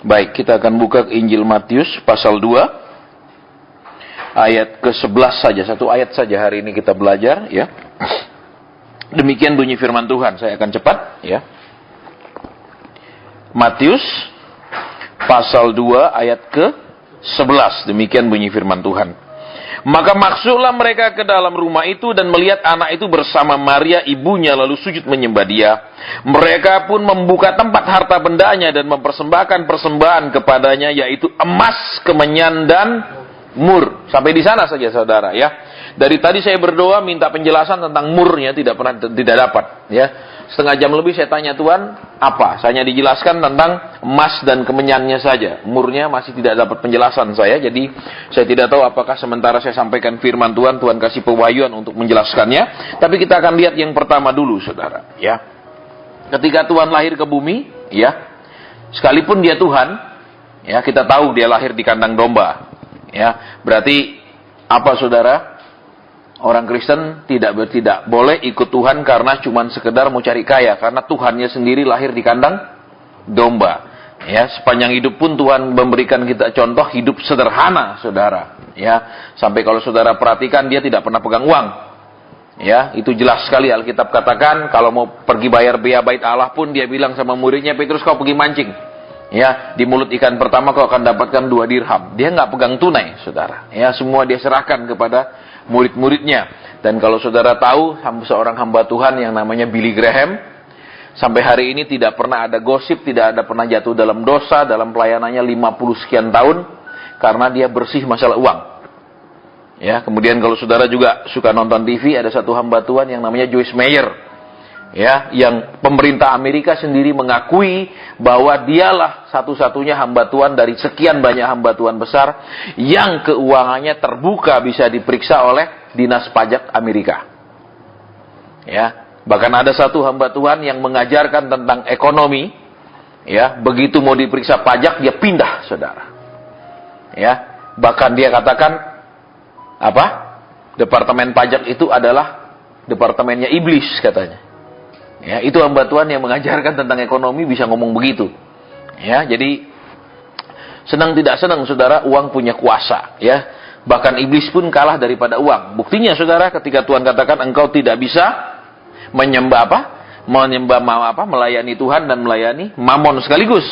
Baik, kita akan buka Injil Matius pasal 2 ayat ke-11 saja. Satu ayat saja hari ini kita belajar, ya. Demikian bunyi firman Tuhan. Saya akan cepat, ya. Matius pasal 2 ayat ke-11. Demikian bunyi firman Tuhan. Maka masuklah mereka ke dalam rumah itu dan melihat anak itu bersama Maria ibunya lalu sujud menyembah dia. Mereka pun membuka tempat harta bendanya dan mempersembahkan persembahan kepadanya, yaitu emas, kemenyan dan mur. Sampai di sana saja saudara, ya. Dari tadi saya berdoa minta penjelasan tentang murnya, tidak dapat, ya. Setengah jam lebih saya tanya Tuhan, apa? Saya dijelaskan tentang emas dan kemenyannya saja. Murnya masih tidak dapat penjelasan saya, jadi saya tidak tahu apakah sementara saya sampaikan firman Tuhan, Tuhan kasih pewahyuan untuk menjelaskannya. Tapi kita akan lihat yang pertama dulu, saudara. Ya, ketika Tuhan lahir ke bumi, ya, sekalipun dia Tuhan, ya, kita tahu dia lahir di kandang domba. Ya, berarti apa, saudara? Orang Kristen tidak boleh ikut Tuhan karena cuma sekedar mau cari kaya. Karena Tuhannya sendiri lahir di kandang domba. Ya, sepanjang hidup pun Tuhan memberikan kita contoh hidup sederhana, saudara. Ya, sampai kalau saudara perhatikan dia tidak pernah pegang uang. Ya, itu jelas sekali Alkitab katakan kalau mau pergi bayar biaya bait Allah pun dia bilang sama muridnya, Petrus kau pergi mancing. Ya, di mulut ikan pertama kau akan dapatkan 2 dirham. Dia nggak pegang tunai, saudara. Ya, semua dia serahkan kepada murid-muridnya. Dan kalau saudara tahu, seorang hamba Tuhan yang namanya Billy Graham, sampai hari ini tidak pernah ada gosip, tidak ada pernah jatuh dalam dosa dalam pelayanannya 50 sekian tahun, karena dia bersih masalah uang. Ya, kemudian kalau saudara juga suka nonton TV, ada satu hamba Tuhan yang namanya Joyce Meyer, ya, yang pemerintah Amerika sendiri mengakui bahwa dialah satu-satunya hamba Tuhan dari sekian banyak hamba Tuhan besar yang keuangannya terbuka bisa diperiksa oleh dinas pajak Amerika. Ya, bahkan ada satu hamba Tuhan yang mengajarkan tentang ekonomi, ya, begitu mau diperiksa pajak dia pindah, saudara. Ya, bahkan dia katakan apa? Departemen pajak itu adalah departemennya iblis katanya. Ya, itu hamba Tuhan yang mengajarkan tentang ekonomi bisa ngomong begitu. Ya, jadi senang tidak senang saudara, uang punya kuasa, ya. Bahkan iblis pun kalah daripada uang. Buktinya saudara, ketika Tuhan katakan engkau tidak bisa melayani Tuhan dan melayani mamon sekaligus.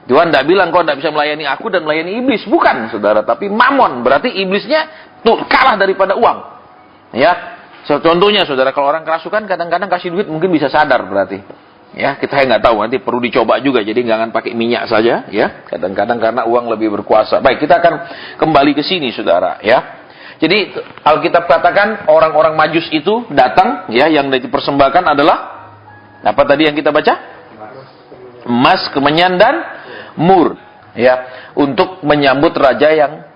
Tuhan tidak bilang kau tidak bisa melayani aku dan melayani iblis, bukan saudara, tapi mamon. Berarti iblisnya tuh kalah daripada uang. Ya. Contohnya saudara, kalau orang kerasukan kadang-kadang kasih duit mungkin bisa sadar berarti. Ya, kita nggak tahu, nanti perlu dicoba juga. Jadi jangan pakai minyak saja, ya. Kadang-kadang karena uang lebih berkuasa. Baik, kita akan kembali ke sini saudara, ya. Jadi Alkitab katakan orang-orang Majus itu datang, ya, yang dipersembahkan adalah apa tadi yang kita baca? Emas, kemenyan dan mur, ya, untuk menyambut raja yang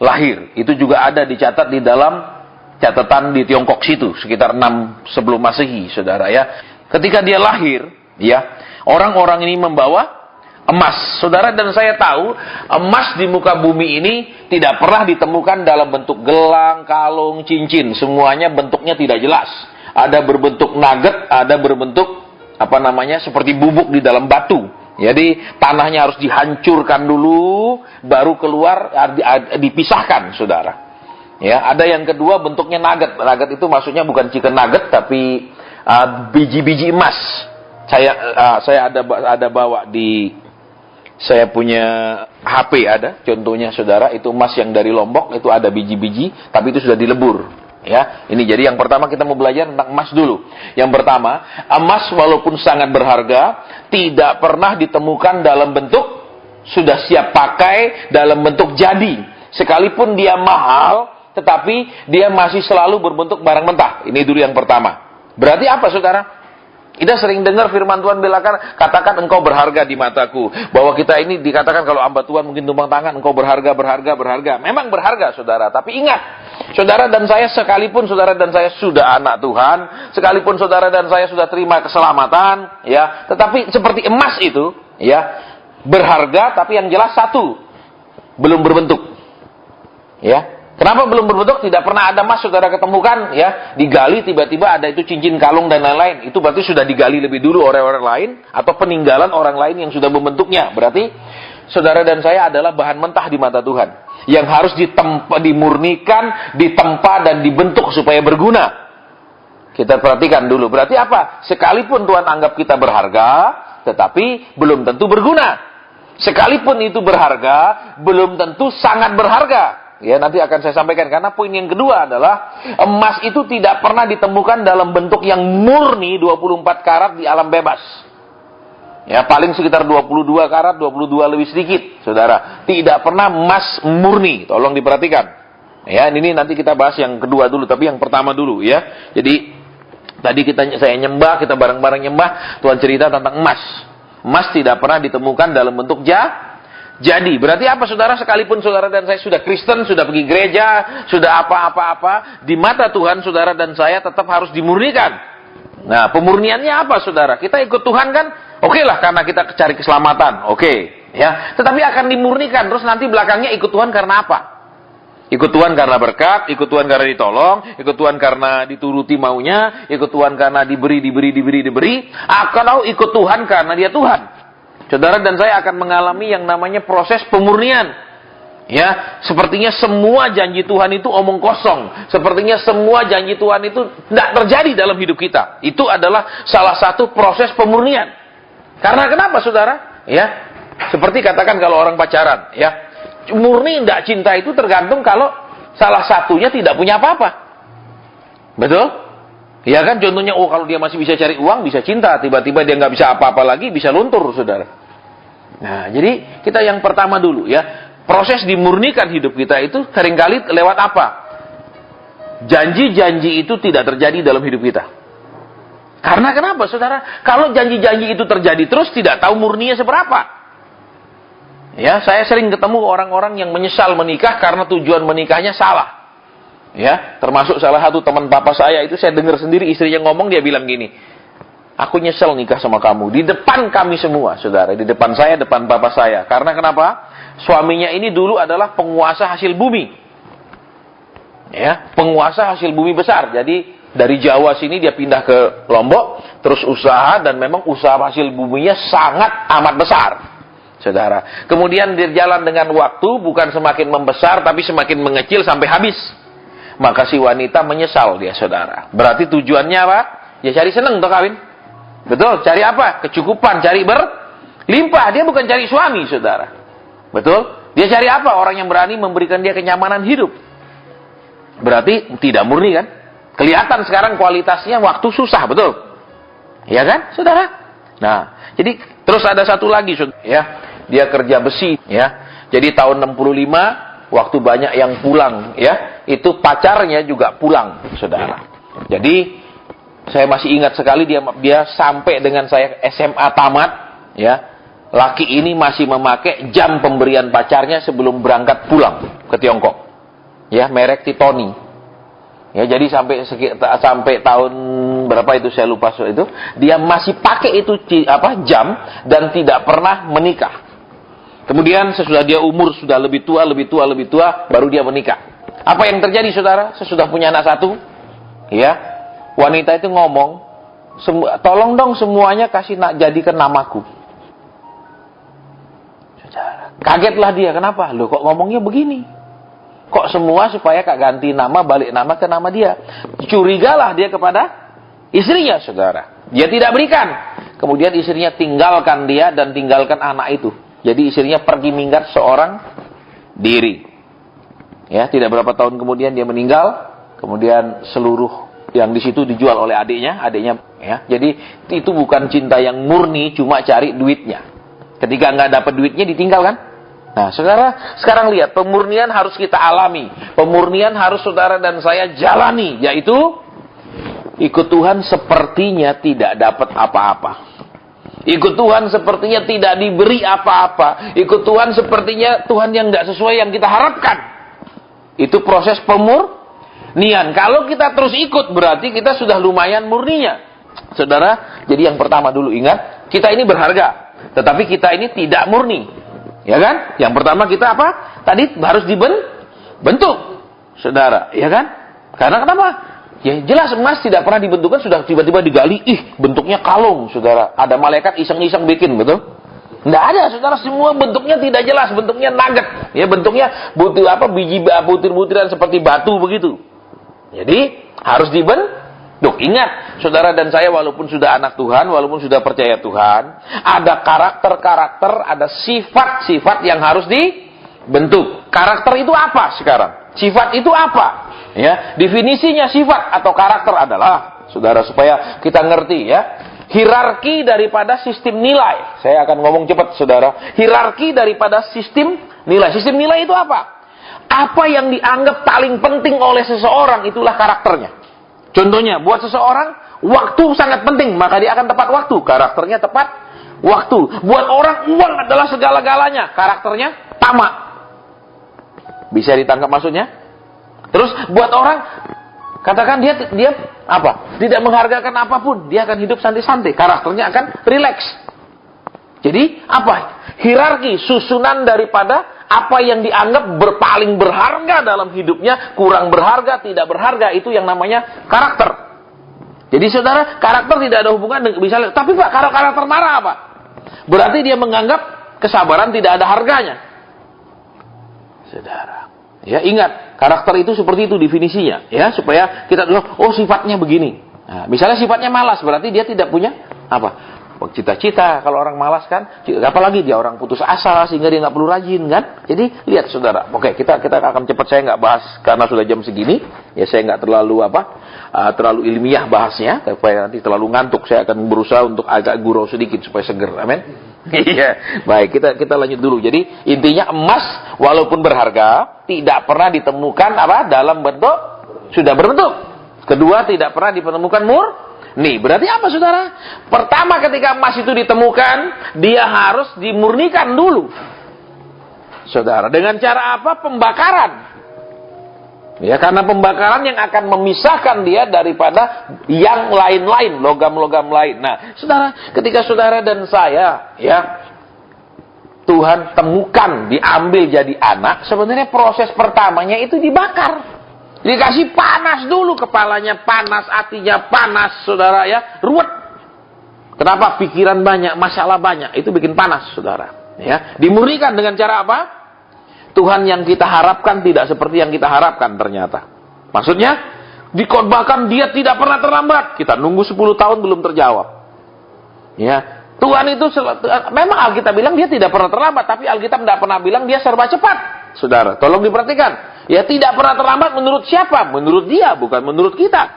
lahir. Itu juga ada dicatat di dalam catatan di Tiongkok situ, sekitar 6 sebelum Masehi, saudara, ya. Ketika dia lahir, ya, orang-orang ini membawa emas. Saudara dan saya tahu, emas di muka bumi ini tidak pernah ditemukan dalam bentuk gelang, kalung, cincin. Semuanya bentuknya tidak jelas. Ada berbentuk nugget, ada berbentuk seperti bubuk di dalam batu. Jadi tanahnya harus dihancurkan dulu, baru keluar, dipisahkan, saudara. Ya, ada yang kedua bentuknya nugget. Nugget itu maksudnya bukan chicken nugget tapi biji-biji emas. Saya ada bawa di saya punya HP ada contohnya saudara, itu emas yang dari Lombok, itu ada biji-biji tapi itu sudah dilebur. Ya, ini jadi yang pertama kita mau belajar tentang emas dulu. Yang pertama, emas walaupun sangat berharga tidak pernah ditemukan dalam bentuk sudah siap pakai, dalam bentuk jadi. Sekalipun dia mahal, tetapi dia masih selalu berbentuk barang mentah. Ini dulu yang pertama. Berarti apa saudara? Kita sering dengar firman Tuhan katakan engkau berharga di mataku. Bahwa kita ini dikatakan kalau hamba Tuhan mungkin tumpang tangan, engkau berharga. Memang berharga saudara. Tapi ingat, saudara dan saya sekalipun saudara dan saya sudah anak Tuhan, sekalipun saudara dan saya sudah terima keselamatan, ya, tetapi seperti emas itu, ya, berharga tapi yang jelas satu, belum berbentuk. Ya. Kenapa belum berbentuk? Tidak pernah ada emas saudara ketemukan, ya, digali tiba-tiba ada itu cincin kalung dan lain-lain. Itu berarti sudah digali lebih dulu oleh orang lain atau peninggalan orang lain yang sudah membentuknya. Berarti saudara dan saya adalah bahan mentah di mata Tuhan. Yang harus dimurnikan, ditempa, dan dibentuk supaya berguna. Kita perhatikan dulu. Berarti apa? Sekalipun Tuhan anggap kita berharga, tetapi belum tentu berguna. Sekalipun itu berharga, belum tentu sangat berharga. Ya, nanti akan saya sampaikan. Karena poin yang kedua adalah emas itu tidak pernah ditemukan dalam bentuk yang murni 24 karat di alam bebas. Ya, paling sekitar 22 karat, 22 lebih sedikit, saudara. Tidak pernah emas murni. Tolong diperhatikan. Ya, ini nanti kita bahas yang kedua dulu, tapi yang pertama dulu ya. Jadi tadi saya nyembah, kita bareng-bareng nyembah, Tuhan cerita tentang emas. Emas tidak pernah ditemukan dalam bentuk jadi, berarti apa saudara? Sekalipun saudara dan saya sudah Kristen, sudah pergi gereja, sudah apa-apa-apa, di mata Tuhan saudara dan saya tetap harus dimurnikan. Nah, pemurniannya apa saudara? Kita ikut Tuhan kan? Oke lah, karena kita cari keselamatan. Oke, ya. Tetapi akan dimurnikan, terus nanti belakangnya ikut Tuhan karena apa? Ikut Tuhan karena berkat, ikut Tuhan karena ditolong, ikut Tuhan karena dituruti maunya, ikut Tuhan karena diberi. Atau ikut Tuhan karena dia Tuhan. Saudara dan saya akan mengalami yang namanya proses pemurnian. Ya, sepertinya semua janji Tuhan itu omong kosong. Sepertinya semua janji Tuhan itu tidak terjadi dalam hidup kita. Itu adalah salah satu proses pemurnian. Karena kenapa saudara? Ya, seperti katakan kalau orang pacaran, ya, murni tidak cinta itu tergantung kalau salah satunya tidak punya apa-apa. Betul? Ya kan, contohnya, kalau dia masih bisa cari uang, bisa cinta. Tiba-tiba dia nggak bisa apa-apa lagi, bisa luntur, saudara. Nah, jadi kita yang pertama dulu ya. Proses dimurnikan hidup kita itu seringkali lewat apa? Janji-janji itu tidak terjadi dalam hidup kita. Karena kenapa, saudara? Kalau janji-janji itu terjadi terus, tidak tahu murninya seberapa. Ya, saya sering ketemu orang-orang yang menyesal menikah karena tujuan menikahnya salah. Ya, termasuk salah satu teman papa saya itu, saya dengar sendiri istrinya ngomong, dia bilang gini, aku nyesel nikah sama kamu. Di depan kami semua, saudara. Di depan saya, depan papa saya. Karena kenapa? Suaminya ini dulu adalah penguasa hasil bumi. Ya, penguasa hasil bumi besar. Jadi, dari Jawa sini dia pindah ke Lombok, terus usaha, dan memang usaha hasil buminya sangat amat besar. Saudara. Kemudian berjalan dengan waktu, bukan semakin membesar, tapi semakin mengecil sampai habis. Maka si wanita menyesal dia, saudara. Berarti tujuannya apa? Ya cari seneng toh kawin. Betul, cari apa? Kecukupan, cari berlimpah. Dia bukan cari suami, saudara. Betul? Dia cari apa? Orang yang berani memberikan dia kenyamanan hidup. Berarti tidak murni kan? Kelihatan sekarang kualitasnya waktu susah, betul? Ya kan, saudara? Nah, jadi terus ada satu lagi, ya. Dia kerja besi, ya. Jadi tahun 65 waktu banyak yang pulang, ya, itu pacarnya juga pulang, saudara. Jadi saya masih ingat sekali dia sampai dengan saya SMA tamat, ya. Laki ini masih memakai jam pemberian pacarnya sebelum berangkat pulang ke Tiongkok, ya, merek Titoni. Ya, jadi sampai tahun berapa itu saya lupa itu, dia masih pakai itu jam dan tidak pernah menikah. Kemudian sesudah dia umur sudah lebih tua, baru dia menikah. Apa yang terjadi, saudara? Sesudah punya anak satu, ya, wanita itu ngomong, tolong dong semuanya jadikan namaku. Saudara, kagetlah dia, kenapa? Loh, kok ngomongnya begini? Kok semua supaya Kak ganti nama, balik nama ke nama dia? Curigalah dia kepada istrinya, saudara. Dia tidak berikan. Kemudian istrinya tinggalkan dia dan tinggalkan anak itu. Jadi istrinya pergi minggat seorang diri. Ya, tidak berapa tahun kemudian dia meninggal. Kemudian seluruh yang di situ dijual oleh adiknya, ya. Jadi itu bukan cinta yang murni, cuma cari duitnya. Ketika nggak dapat duitnya ditinggal kan? Nah, saudara, sekarang lihat, pemurnian harus kita alami. Pemurnian harus saudara dan saya jalani, yaitu ikut Tuhan sepertinya tidak dapat apa-apa. Ikut Tuhan sepertinya tidak diberi apa-apa. Ikut Tuhan sepertinya Tuhan yang tidak sesuai yang kita harapkan. Itu proses pemurnian. Kalau kita terus ikut, berarti kita sudah lumayan murninya. Saudara, jadi yang pertama dulu ingat, kita ini berharga. Tetapi kita ini tidak murni. Ya kan? Yang pertama kita apa? Tadi harus dibentuk. Saudara, ya kan? Karena kenapa? Ya jelas emas tidak pernah dibentukkan, sudah tiba-tiba digali, bentuknya kalung, saudara. Ada malaikat iseng-iseng bikin, betul? Nggak ada, saudara. Semua bentuknya tidak jelas, bentuknya nugget, ya, bentuknya biji butir-butiran seperti batu begitu. Jadi harus dibentuk. Ingat, saudara dan saya walaupun sudah anak Tuhan, walaupun sudah percaya Tuhan, ada karakter-karakter, ada sifat-sifat yang harus dibentuk. Karakter itu apa sekarang? Sifat itu apa? Ya, definisinya sifat atau karakter adalah, saudara, supaya kita ngerti ya, hierarki daripada sistem nilai. Saya akan ngomong cepat, saudara. Hierarki daripada sistem nilai. Sistem nilai itu apa? Apa yang dianggap paling penting oleh seseorang, itulah karakternya. Contohnya, buat seseorang, waktu sangat penting, maka dia akan tepat waktu. Karakternya tepat waktu. Buat orang, uang adalah segala-galanya. Karakternya tamak. Bisa ditangkap maksudnya? Terus, buat orang, katakan dia apa? Tidak menghargakan apapun, dia akan hidup santai-santai. Karakternya akan rileks. Jadi, apa? Hierarki, susunan daripada apa yang dianggap paling berharga dalam hidupnya, kurang berharga, tidak berharga, itu yang namanya karakter. Jadi saudara, karakter tidak ada hubungan dengan, misalnya, tapi Pak, kalau karakter marah apa? Berarti dia menganggap kesabaran tidak ada harganya. Saudara, ya ingat, karakter itu seperti itu definisinya, ya, supaya kita tahu, oh sifatnya begini. Nah, misalnya sifatnya malas, berarti dia tidak punya apa? Cita-cita. Kalau orang malas kan, apalagi dia orang putus asa sehingga dia nggak perlu rajin kan. Jadi lihat saudara, oke, kita akan cepat, saya nggak bahas karena sudah jam segini. Ya saya nggak terlalu terlalu ilmiah bahasnya, supaya nanti terlalu ngantuk. Saya akan berusaha untuk agak gurau sedikit supaya seger. Amin. Iya, baik, kita lanjut dulu. Jadi intinya emas walaupun berharga tidak pernah ditemukan dalam bentuk sudah berbentuk. Kedua, tidak pernah ditemukan Nih, berarti apa saudara? Pertama, ketika emas itu ditemukan, dia harus dimurnikan dulu. Saudara, dengan cara apa? Pembakaran. Ya, karena pembakaran yang akan memisahkan dia daripada yang lain-lain, logam-logam lain. Nah, saudara, ketika saudara dan saya, ya, Tuhan temukan, diambil jadi anak, sebenarnya proses pertamanya itu dibakar. Dikasih panas dulu, kepalanya panas, hatinya panas, saudara ya, ruwet. Kenapa? Pikiran banyak, masalah banyak, itu bikin panas, saudara. Ya, dimurnikan dengan cara apa? Tuhan yang kita harapkan tidak seperti yang kita harapkan ternyata. Maksudnya, dikhotbahkan dia tidak pernah terlambat. Kita nunggu 10 tahun belum terjawab. Ya, Tuhan itu memang Alkitab bilang dia tidak pernah terlambat, tapi Alkitab tidak pernah bilang dia serba cepat. Saudara, tolong diperhatikan. Ya, tidak pernah terlambat menurut siapa? Menurut dia, bukan menurut kita.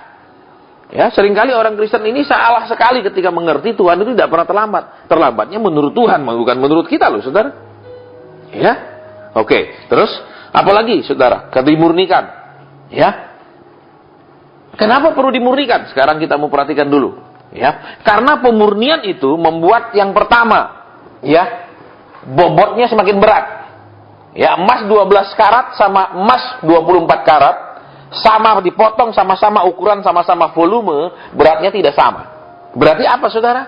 Ya, seringkali orang Kristen ini salah sekali ketika mengerti Tuhan itu tidak pernah terlambat. Terlambatnya menurut Tuhan, bukan menurut kita loh, saudara. Ya, oke. Terus, apalagi, saudara? Dimurnikan. Ya, kenapa perlu dimurnikan? Sekarang kita mau perhatikan dulu. Ya, karena pemurnian itu membuat yang pertama, ya, bobotnya semakin berat. Ya, emas 12 karat sama emas 24 karat, sama dipotong, sama-sama ukuran, sama-sama volume, beratnya tidak sama. Berarti apa, saudara?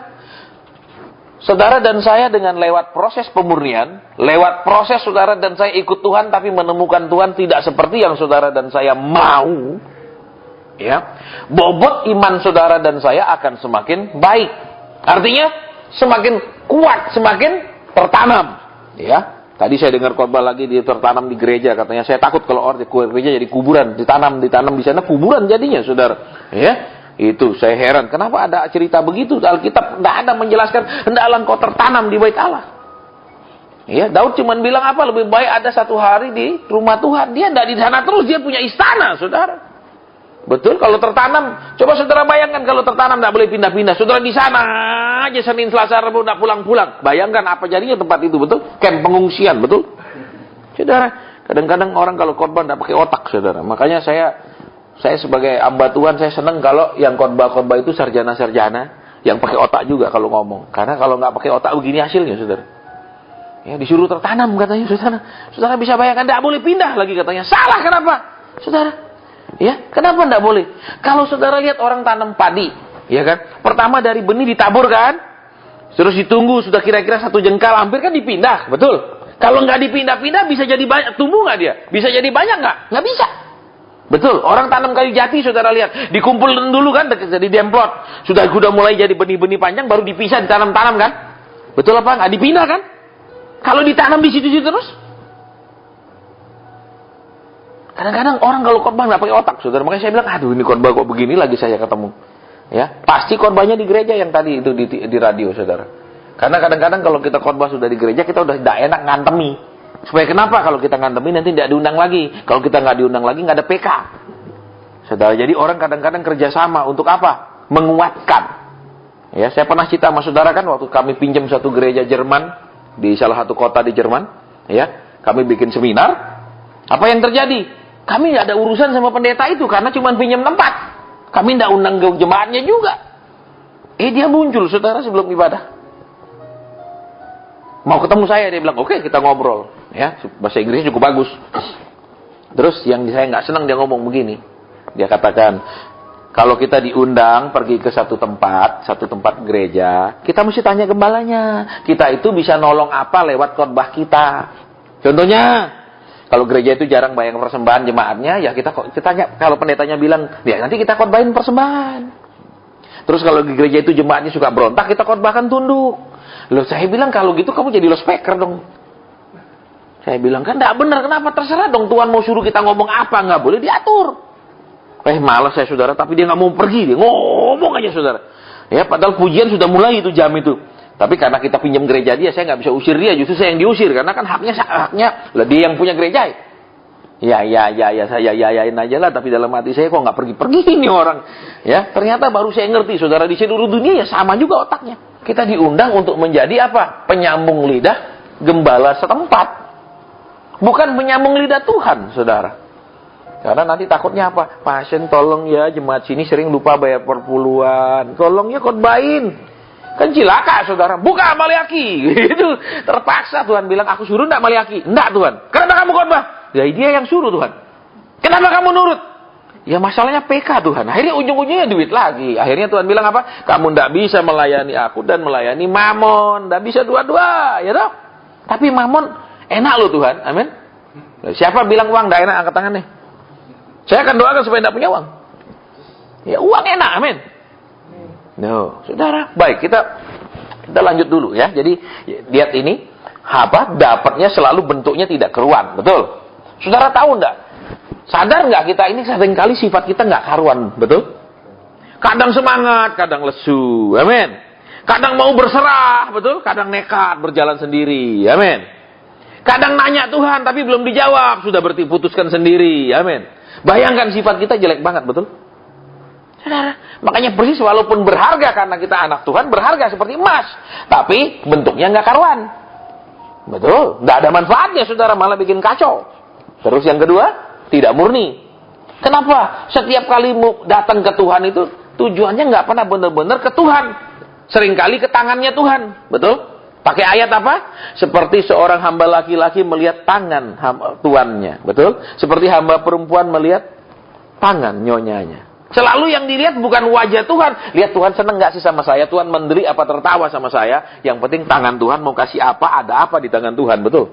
Saudara dan saya dengan lewat proses pemurnian, lewat proses saudara dan saya ikut Tuhan, tapi menemukan Tuhan tidak seperti yang saudara dan saya mau, ya, bobot iman saudara dan saya akan semakin baik. Artinya, semakin kuat, semakin tertanam. Ya. Tadi saya dengar khotbah lagi, dia tertanam di gereja, katanya saya takut kalau orang di gereja jadi kuburan, ditanam di sana kuburan jadinya, saudara. Ya, itu saya heran, kenapa ada cerita begitu? Alkitab tidak ada menjelaskan hendaklah engkau tertanam di bait Allah. Ya, Daud cuma bilang apa? Lebih baik ada satu hari di rumah Tuhan. Dia tidak di sana terus, dia punya istana, saudara. Betul, kalau tertanam, coba saudara bayangkan kalau tertanam tidak boleh pindah-pindah. Saudara di sana aja Senin, Selasa, Rabu tidak pulang-pulang. Bayangkan apa jadinya tempat itu, betul? Camp pengungsian, betul? Saudara, kadang-kadang orang kalau khotbah tidak pakai otak, saudara. Makanya saya sebagai hamba Tuhan, saya senang kalau yang khotbah-khotbah itu sarjana-sarjana yang pakai otak juga kalau ngomong. Karena kalau nggak pakai otak begini hasilnya, saudara. Ya, disuruh tertanam katanya, saudara. Saudara bisa bayangkan tidak boleh pindah lagi katanya. Salah kenapa, saudara? Ya, kenapa enggak boleh? Kalau saudara lihat orang tanam padi, ya kan? Pertama dari benih ditabur kan? Terus ditunggu sudah kira-kira 1 jengkal, hampir kan dipindah, betul? Kalau nggak dipindah-pindah bisa jadi banyak, tumbuh nggak dia? Bisa jadi banyak nggak? Nggak bisa. Betul, orang tanam kayu jati saudara lihat, dikumpulin dulu kan, jadi demplot. Sudah mulai jadi benih-benih panjang, baru dipisah, ditanam-tanam kan? Betul apa? Nggak dipindah kan? Kalau ditanam di situ-situ terus, kadang-kadang orang kalau khotbah nggak pakai otak, saudara. Makanya saya bilang, aduh ini khotbah kok begini lagi saya ketemu. Ya, pasti khotbahnya di gereja yang tadi itu di radio, saudara. Karena kadang-kadang kalau kita khotbah sudah di gereja, kita udah tidak enak ngantemi. Supaya kenapa? Kalau kita ngantemi nanti tidak diundang lagi. Kalau kita nggak diundang lagi, nggak ada PK. Saudara, jadi orang kadang-kadang kerjasama untuk apa? Menguatkan. Ya, saya pernah cerita sama saudara kan waktu kami pinjam satu gereja Jerman di salah satu kota di Jerman, ya, kami bikin seminar. Apa yang terjadi? Kami nggak ada urusan sama pendeta itu karena cuma pinjam tempat. Kami nggak undang jemaatnya juga. Dia muncul, saudara, sebelum ibadah. Mau ketemu saya, dia bilang, oke, kita ngobrol. Ya, bahasa Inggrisnya cukup bagus. Terus yang saya nggak senang dia ngomong begini. Dia katakan, kalau kita diundang pergi ke satu tempat gereja, kita mesti tanya gembalanya. Kita itu bisa nolong apa lewat khotbah kita. Contohnya, kalau gereja itu jarang bayar persembahan jemaatnya, ya kita tanya, kalau pendetanya bilang, ya nanti kita khotbahin persembahan. Terus kalau di gereja itu jemaatnya suka berontak, kita khotbahkan tunduk. Loh, saya bilang kalau gitu kamu jadi speaker dong. Saya bilang, kan enggak benar, kenapa? Terserah dong, Tuhan mau suruh kita ngomong apa, nggak boleh diatur. Malas saya, saudara, tapi dia nggak mau pergi, dia ngomong aja, saudara. Ya, padahal pujian sudah mulai itu jam itu. Tapi karena kita pinjam gereja dia, saya nggak bisa usir dia, justru saya yang diusir, karena kan haknya lah dia yang punya gereja. Ya, saya yayain aja lah, tapi dalam hati saya kok nggak pergi-pergi ini orang. Ya, ternyata baru saya ngerti, saudara, di seluruh dunia ya sama juga otaknya. Kita diundang untuk menjadi apa? Penyambung lidah gembala setempat. Bukan penyambung lidah Tuhan, saudara. Karena nanti takutnya apa? Pasien tolong ya, jemaat sini sering lupa bayar perpuluhan. Tolong ya khotbahin. Kan cilaka, saudara. Buka Maliaki. Itu terpaksa Tuhan bilang, aku suruh enggak Maliaki? Enggak, Tuhan. Kenapa kamu khotbah? Ya dia yang suruh, Tuhan. Kenapa kamu nurut? Ya masalahnya PK, Tuhan. Akhirnya ujung-ujungnya duit lagi. Akhirnya Tuhan bilang apa? Kamu enggak bisa melayani aku dan melayani Mamon. Enggak bisa dua-dua, ya toh? Tapi Mamon enak loh, Tuhan. Amin. Siapa bilang uang enggak enak? Angkat tangan nih. Saya akan doakan supaya tidak punya uang. Ya uang enak, amin. No, saudara. Baik, kita lanjut dulu ya. Jadi lihat ini, dapatnya selalu bentuknya tidak keruan, betul? Saudara tahu enggak? Sadar enggak kita ini seringkali sifat kita enggak karuan, betul? Kadang semangat, kadang lesu, amin. Kadang mau berserah, betul? Kadang nekat berjalan sendiri, amin. Kadang nanya Tuhan tapi belum dijawab, sudah putuskan sendiri, amin. Bayangkan sifat kita jelek banget, betul? Saudara, makanya persis walaupun berharga karena kita anak Tuhan, berharga seperti emas. Tapi bentuknya nggak karuan. Betul? Nggak ada manfaatnya, saudara, malah bikin kacau. Terus yang kedua, tidak murni. Kenapa? Setiap kali datang ke Tuhan itu, tujuannya nggak pernah benar-benar ke Tuhan. Seringkali ke tangannya Tuhan. Betul? Pakai ayat apa? Seperti seorang hamba laki-laki melihat tangan tuannya. Betul? Seperti hamba perempuan melihat tangan nyonyanya. Selalu yang dilihat bukan wajah Tuhan. Lihat Tuhan senang gak sih sama saya? Tuhan menderi apa tertawa sama saya? Yang penting tangan Tuhan mau kasih apa? Ada apa di tangan Tuhan? Betul?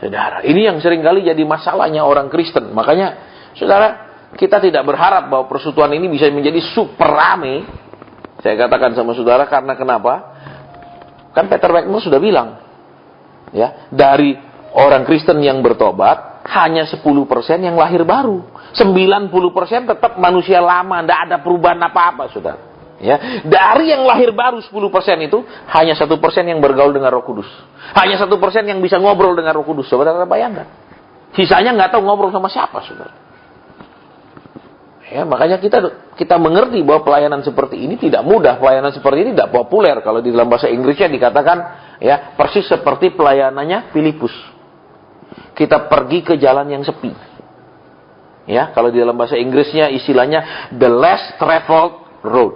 Saudara, ini yang seringkali jadi masalahnya orang Kristen. Makanya, saudara, kita tidak berharap bahwa persekutuan ini bisa menjadi super rame. Saya katakan sama saudara karena kenapa? Kan Peter Wagner sudah bilang, ya, dari orang Kristen yang bertobat, hanya 10% yang lahir baru. 90% tetap manusia lama, tidak ada perubahan apa-apa, saudara. Ya, dari yang lahir baru 10% itu, hanya 1% yang bergaul dengan Roh Kudus. Hanya 1% yang bisa ngobrol dengan Roh Kudus, saudara bayangkan. Sisanya nggak tahu ngobrol sama siapa, saudara. Ya, makanya kita mengerti bahwa pelayanan seperti ini tidak mudah, pelayanan seperti ini tidak populer. Kalau di dalam bahasa Inggrisnya dikatakan ya persis seperti pelayanannya Filipus. Kita pergi ke jalan yang sepi. Ya, kalau di dalam bahasa Inggrisnya istilahnya the less traveled road.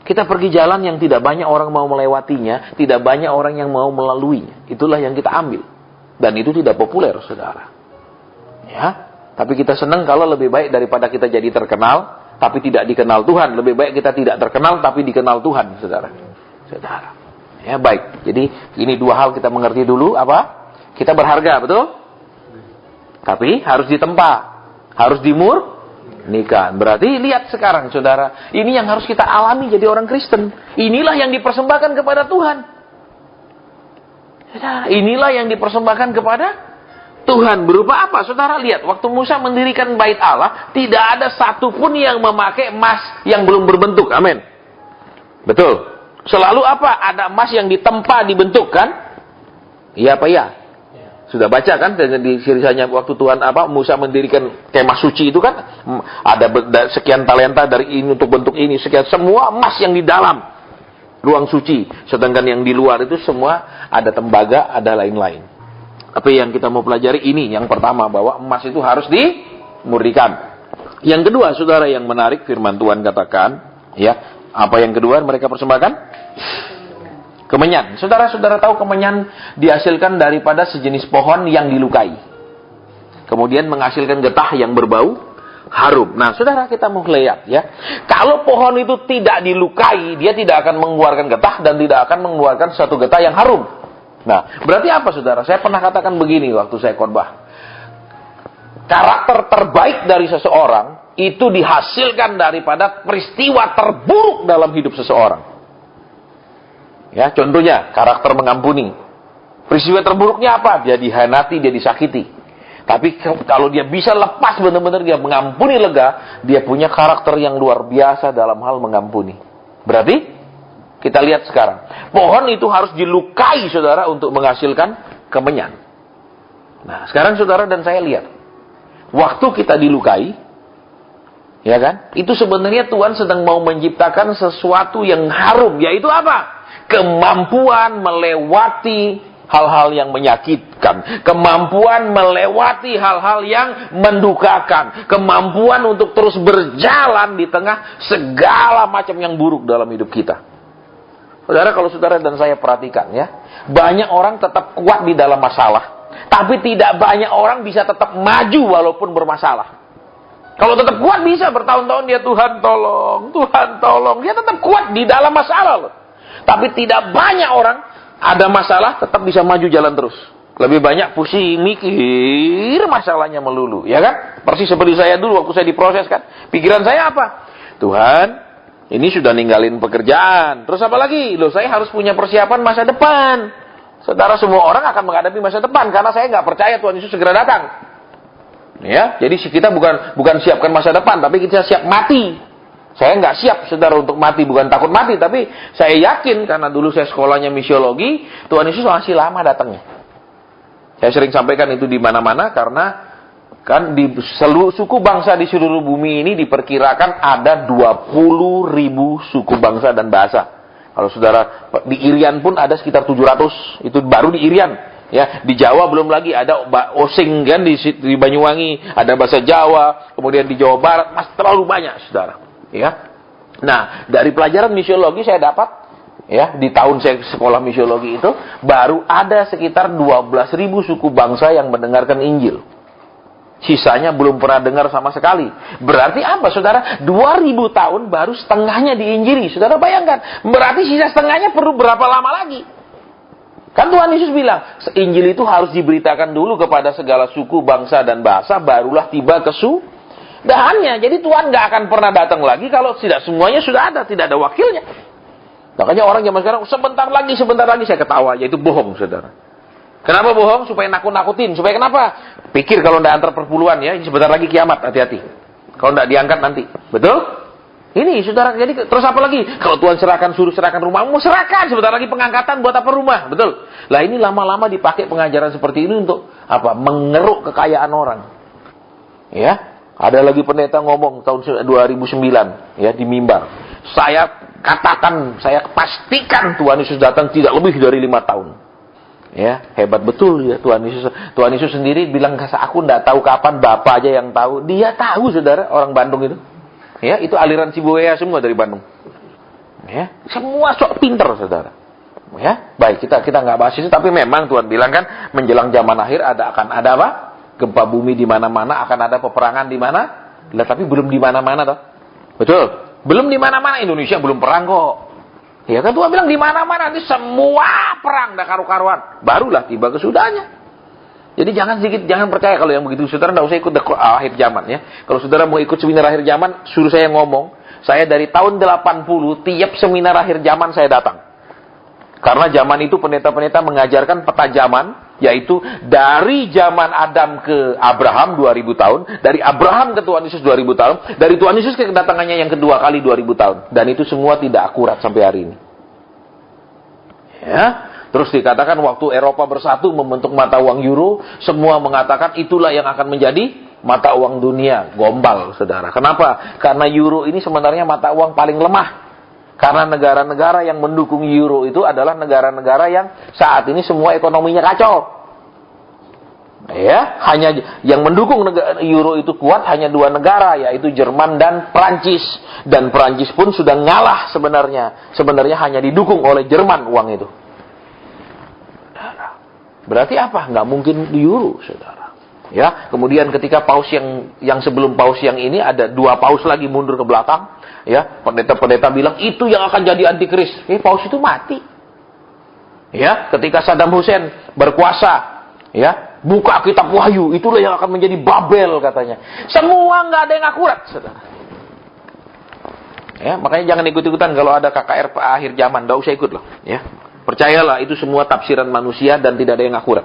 Kita pergi jalan yang tidak banyak orang mau melewatinya, tidak banyak orang yang mau melaluinya. Itulah yang kita ambil. Dan itu tidak populer, saudara. Ya. Tapi kita senang kalau lebih baik daripada kita jadi terkenal, tapi tidak dikenal Tuhan. Lebih baik kita tidak terkenal, tapi dikenal Tuhan, saudara. Saudara. Ya, baik. Jadi, ini dua hal kita mengerti dulu. Apa? Kita berharga, betul? Tapi harus ditempa. Harus dimurnikan. Berarti lihat sekarang, saudara. Ini yang harus kita alami jadi orang Kristen. Inilah yang dipersembahkan kepada Tuhan. Inilah yang dipersembahkan kepada Tuhan. Berupa apa? Saudara lihat, waktu Musa mendirikan bait Allah, tidak ada satupun yang memakai emas yang belum berbentuk. Amin. Betul. Selalu apa? Ada emas yang ditempa, dibentuk kan? Iya apa iya? Sudah baca kan di kisahnya waktu Tuhan Musa mendirikan kemah suci itu kan, ada sekian talenta dari ini untuk bentuk ini, sekian, semua emas yang di dalam ruang suci, sedangkan yang di luar itu semua ada tembaga, ada lain-lain. Apa yang kita mau pelajari ini yang pertama, bahwa emas itu harus dimurnikan. Yang kedua, saudara, yang menarik firman Tuhan katakan, ya, apa yang kedua mereka persembahkan? Kemenyan. Saudara-saudara tahu kemenyan dihasilkan daripada sejenis pohon yang dilukai. Kemudian menghasilkan getah yang berbau harum. Nah, saudara, kita mau lihat ya. Kalau pohon itu tidak dilukai, dia tidak akan mengeluarkan getah dan tidak akan mengeluarkan satu getah yang harum. Nah, berarti apa, saudara? Saya pernah katakan begini waktu saya khotbah. Karakter terbaik dari seseorang itu dihasilkan daripada peristiwa terburuk dalam hidup seseorang. Ya, contohnya karakter mengampuni. Peristiwa terburuknya apa? Dia dihianati, dia disakiti. Tapi kalau dia bisa lepas benar-benar dia mengampuni lega, dia punya karakter yang luar biasa dalam hal mengampuni. Berarti kita lihat sekarang, pohon itu harus dilukai, saudara, untuk menghasilkan kemenyan. Nah, sekarang saudara dan saya lihat, waktu kita dilukai, ya kan? Itu sebenarnya Tuhan sedang mau menciptakan sesuatu yang harum, yaitu apa? Kemampuan melewati hal-hal yang menyakitkan, kemampuan melewati hal-hal yang mendukakan, kemampuan untuk terus berjalan di tengah segala macam yang buruk dalam hidup kita. Saudara, kalau saudara dan saya perhatikan ya, banyak orang tetap kuat di dalam masalah, tapi tidak banyak orang bisa tetap maju walaupun bermasalah. Kalau tetap kuat bisa bertahun-tahun dia Tuhan tolong, dia tetap kuat di dalam masalah loh. Tapi tidak banyak orang ada masalah tetap bisa maju jalan terus. Lebih banyak pusing, mikir masalahnya melulu, ya kan? Persis seperti saya dulu waktu saya diproses kan. Pikiran saya apa? Tuhan, ini sudah ninggalin pekerjaan. Terus apa lagi? Loh, saya harus punya persiapan masa depan. Saudara, semua orang akan menghadapi masa depan karena saya nggak percaya Tuhan Yesus segera datang. Ya, jadi kita bukan siapkan masa depan, tapi kita siap mati. Saya nggak siap, saudara, untuk mati, bukan takut mati, tapi saya yakin karena dulu saya sekolahnya misiologi, Tuhan Yesus masih lama datangnya. Saya sering sampaikan itu di mana-mana karena kan di seluruh suku bangsa di seluruh bumi ini diperkirakan ada 20.000 suku bangsa dan bahasa. Kalau saudara di Irian pun ada sekitar 700, itu baru di Irian. Ya, di Jawa belum lagi ada Osing kan di Banyuwangi, ada bahasa Jawa, kemudian di Jawa Barat masih terlalu banyak, saudara. Ya. Nah, dari pelajaran misiologi saya dapat ya, di tahun saya sekolah misiologi itu baru ada sekitar 12.000 suku bangsa yang mendengarkan Injil. Sisanya belum pernah dengar sama sekali. Berarti apa, saudara? 2000 tahun baru setengahnya diinjili. Saudara bayangkan, berarti sisa setengahnya perlu berapa lama lagi? Kan Tuhan Yesus bilang, Injil itu harus diberitakan dulu kepada segala suku, bangsa, dan bahasa, barulah tiba kesudahannya. Jadi Tuhan nggak akan pernah datang lagi kalau tidak semuanya sudah ada, tidak ada wakilnya. Makanya orang zaman sekarang, sebentar lagi, saya ketawa, yaitu bohong, saudara. Kenapa bohong? Supaya nakut-nakutin. Supaya kenapa? Pikir kalau tidak antar perpuluhan ya, sebentar lagi kiamat, hati-hati. Kalau tidak diangkat nanti. Betul? Ini, saudara, jadi terus apa lagi? Kalau Tuhan suruh serahkan rumahmu, serahkan. Sebentar lagi pengangkatan, buat apa rumah? Betul? Lah ini lama-lama dipakai pengajaran seperti ini untuk apa? Mengeruk kekayaan orang. Ya? Ada lagi pendeta ngomong tahun 2009 ya di mimbar. Saya katakan, saya pastikan Tuhan Yesus datang tidak lebih dari 5 tahun. Ya, hebat betul ya Tuhan Yesus. Tuhan Yesus sendiri bilang, aku tidak tahu kapan, Bapa aja yang tahu. Dia tahu, saudara, orang Bandung itu. Ya, itu aliran Cibuaya semua dari Bandung. Ya, semua sok pinter, saudara. Ya, baik, kita nggak bahas itu, tapi memang Tuhan bilang kan menjelang zaman akhir akan ada apa? Gempa bumi di mana-mana, akan ada peperangan di mana? Lah, tapi belum di mana-mana toh. Betul? Belum di mana-mana. Indonesia belum perang kok. Ya kan Tuhan bilang di mana-mana nanti semua perang dah karu-karuan. Barulah tiba kesudahannya. Jadi jangan percaya kalau yang begitu. Saudara enggak usah ikut akhir zaman ya. Kalau saudara mau ikut seminar akhir zaman, suruh saya ngomong. Saya dari tahun 80 tiap seminar akhir zaman saya datang. Karena zaman itu pendeta-pendeta mengajarkan peta zaman, yaitu dari zaman Adam ke Abraham 2000 tahun, dari Abraham ke Tuhan Yesus 2000 tahun, dari Tuhan Yesus ke kedatangannya yang kedua kali 2000 tahun. Dan itu semua tidak akurat sampai hari ini. Ya. Terus dikatakan waktu Eropa bersatu membentuk mata uang euro, semua mengatakan itulah yang akan menjadi mata uang dunia. Gombal, saudara. Kenapa? Karena euro ini sebenarnya mata uang paling lemah. Karena negara-negara yang mendukung euro itu adalah negara-negara yang saat ini semua ekonominya kacau. Ya, hanya yang mendukung euro itu kuat hanya dua negara, yaitu Jerman dan Prancis. Dan Prancis pun sudah ngalah sebenarnya. Sebenarnya hanya didukung oleh Jerman uang itu. Berarti apa? Nggak mungkin di euro, saudara. Ya, kemudian ketika paus yang sebelum paus yang ini ada dua paus lagi mundur ke belakang. Ya, pendeta-pendeta bilang itu yang akan jadi antikris. Paus itu mati. Ya, ketika Saddam Hussein berkuasa, ya, buka kitab Wahyu, itulah yang akan menjadi Babel katanya. Semua nggak ada yang akurat, saudara. Ya, makanya jangan ikut-ikutan kalau ada KKR akhir zaman, nggak usah ikut loh. Ya, percayalah itu semua tafsiran manusia dan tidak ada yang akurat.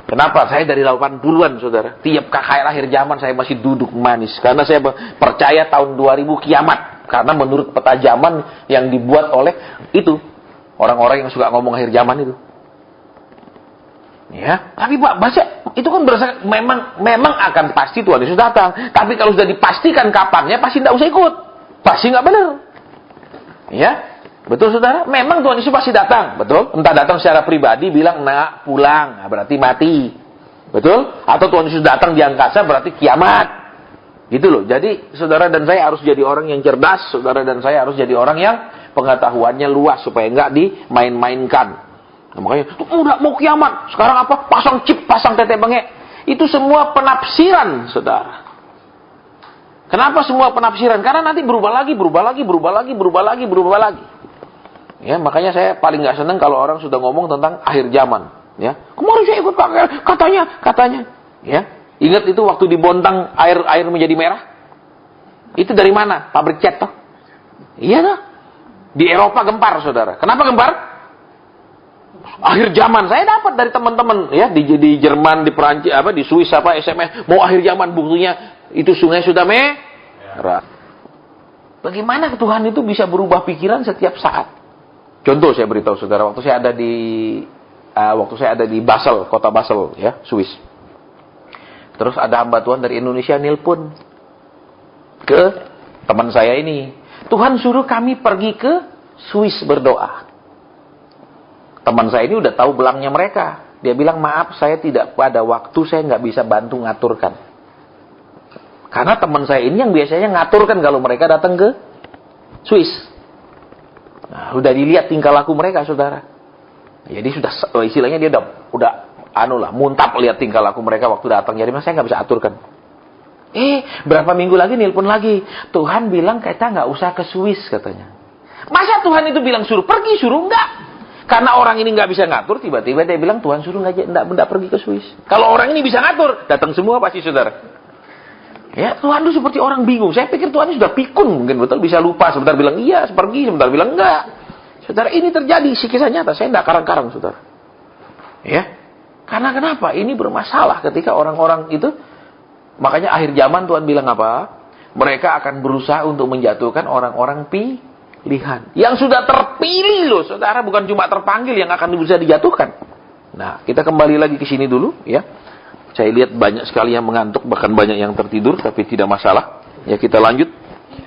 Kenapa? Saya dari 80-an, saudara. Tiap KKR akhir zaman saya masih duduk manis. Karena saya percaya tahun 2000 kiamat. Karena menurut peta zaman yang dibuat oleh itu. Orang-orang yang suka ngomong akhir zaman itu. Ya, tapi Pak, baca itu kan berdasarkan memang akan pasti Tuhan Yesus datang. Tapi kalau sudah dipastikan kapannya, pasti tidak usah ikut. Pasti nggak benar. Ya. Betul, saudara? Memang Tuhan Yesus pasti datang, betul? Entah datang secara pribadi, bilang, nak, pulang, berarti mati. Betul? Atau Tuhan Yesus datang di angkasa, berarti kiamat. Gitu loh. Jadi, saudara dan saya harus jadi orang yang cerdas, saudara dan saya harus jadi orang yang pengetahuannya luas, supaya nggak dimain-mainkan. Nah, makanya, udah mau kiamat, sekarang apa? Pasang chip, pasang tetek bengek. Itu semua penafsiran, saudara. Kenapa semua penafsiran? Karena nanti berubah lagi. Ya, makanya saya paling nggak seneng kalau orang sudah ngomong tentang akhir zaman. Ya, kemarin saya ikut katanya. Ya, ingat itu waktu di Bontang air menjadi merah? Itu dari mana? Pabrik cat toh? Iya toh? Di Eropa gempar, saudara. Kenapa gempar? Akhir zaman. Saya dapat dari teman-teman ya di Jerman, di Perancis, di Swiss SMS mau akhir zaman, buktinya itu sungai sudah merah. Bagaimana Tuhan itu bisa berubah pikiran setiap saat? Contoh saya beritahu saudara, waktu saya ada di Basel, kota Basel, ya, Swiss. Terus ada hamba Tuhan dari Indonesia nelpon ke teman saya ini. Tuhan suruh kami pergi ke Swiss berdoa. Teman saya ini udah tahu belangnya mereka. Dia bilang, maaf saya tidak pada waktu, saya nggak bisa bantu ngaturkan. Karena teman saya ini yang biasanya ngaturkan kalau mereka datang ke Swiss. Nah, udah dilihat tingkah laku mereka, saudara. Jadi sudah istilahnya dia udah muntap lihat tingkah laku mereka waktu datang. Jadi saya nggak bisa aturkan. Berapa minggu lagi nelpon lagi. Tuhan bilang kita nggak usah ke Swiss katanya. Masa Tuhan itu bilang suruh pergi, suruh enggak? Karena orang ini nggak bisa ngatur, tiba-tiba dia bilang Tuhan suruh nggak pergi ke Swiss. Kalau orang ini bisa ngatur, datang semua pasti, saudara. Ya, Tuhan itu seperti orang bingung. Saya pikir Tuhan sudah pikun, mungkin betul, bisa lupa. Sebentar bilang iya, pergi, sebentar bilang enggak. Saudara, ini terjadi, kisah nyata. Saya tidak karang-karang, saudara. Ya, karena kenapa? Ini bermasalah ketika orang-orang itu. Makanya akhir zaman Tuhan bilang apa? Mereka akan berusaha untuk menjatuhkan orang-orang pilihan. Yang sudah terpilih loh, saudara. Bukan cuma terpanggil yang akan bisa dijatuhkan. Nah, kita kembali lagi ke sini dulu, ya. Saya lihat banyak sekali yang mengantuk, bahkan banyak yang tertidur, tapi tidak masalah. Ya, kita lanjut.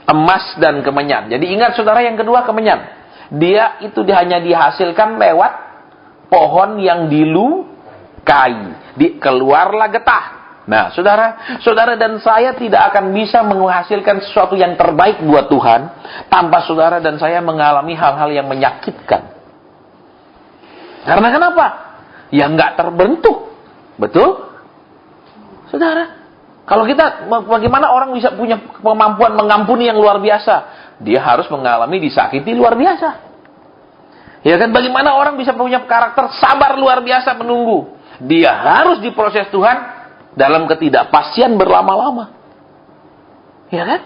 Emas dan kemenyan. Jadi ingat saudara, yang kedua kemenyan. Dia itu hanya dihasilkan lewat pohon yang dilukai. Keluarlah getah. Nah, saudara dan saya tidak akan bisa menghasilkan sesuatu yang terbaik buat Tuhan tanpa saudara dan saya mengalami hal-hal yang menyakitkan. Karena kenapa? Ya nggak terbentuk. Betul? Saudara, kalau kita, bagaimana orang bisa punya kemampuan mengampuni yang luar biasa? Dia harus mengalami disakiti luar biasa. Ya kan, bagaimana orang bisa punya karakter sabar luar biasa menunggu? Dia harus diproses Tuhan dalam ketidakpastian berlama-lama. Ya kan?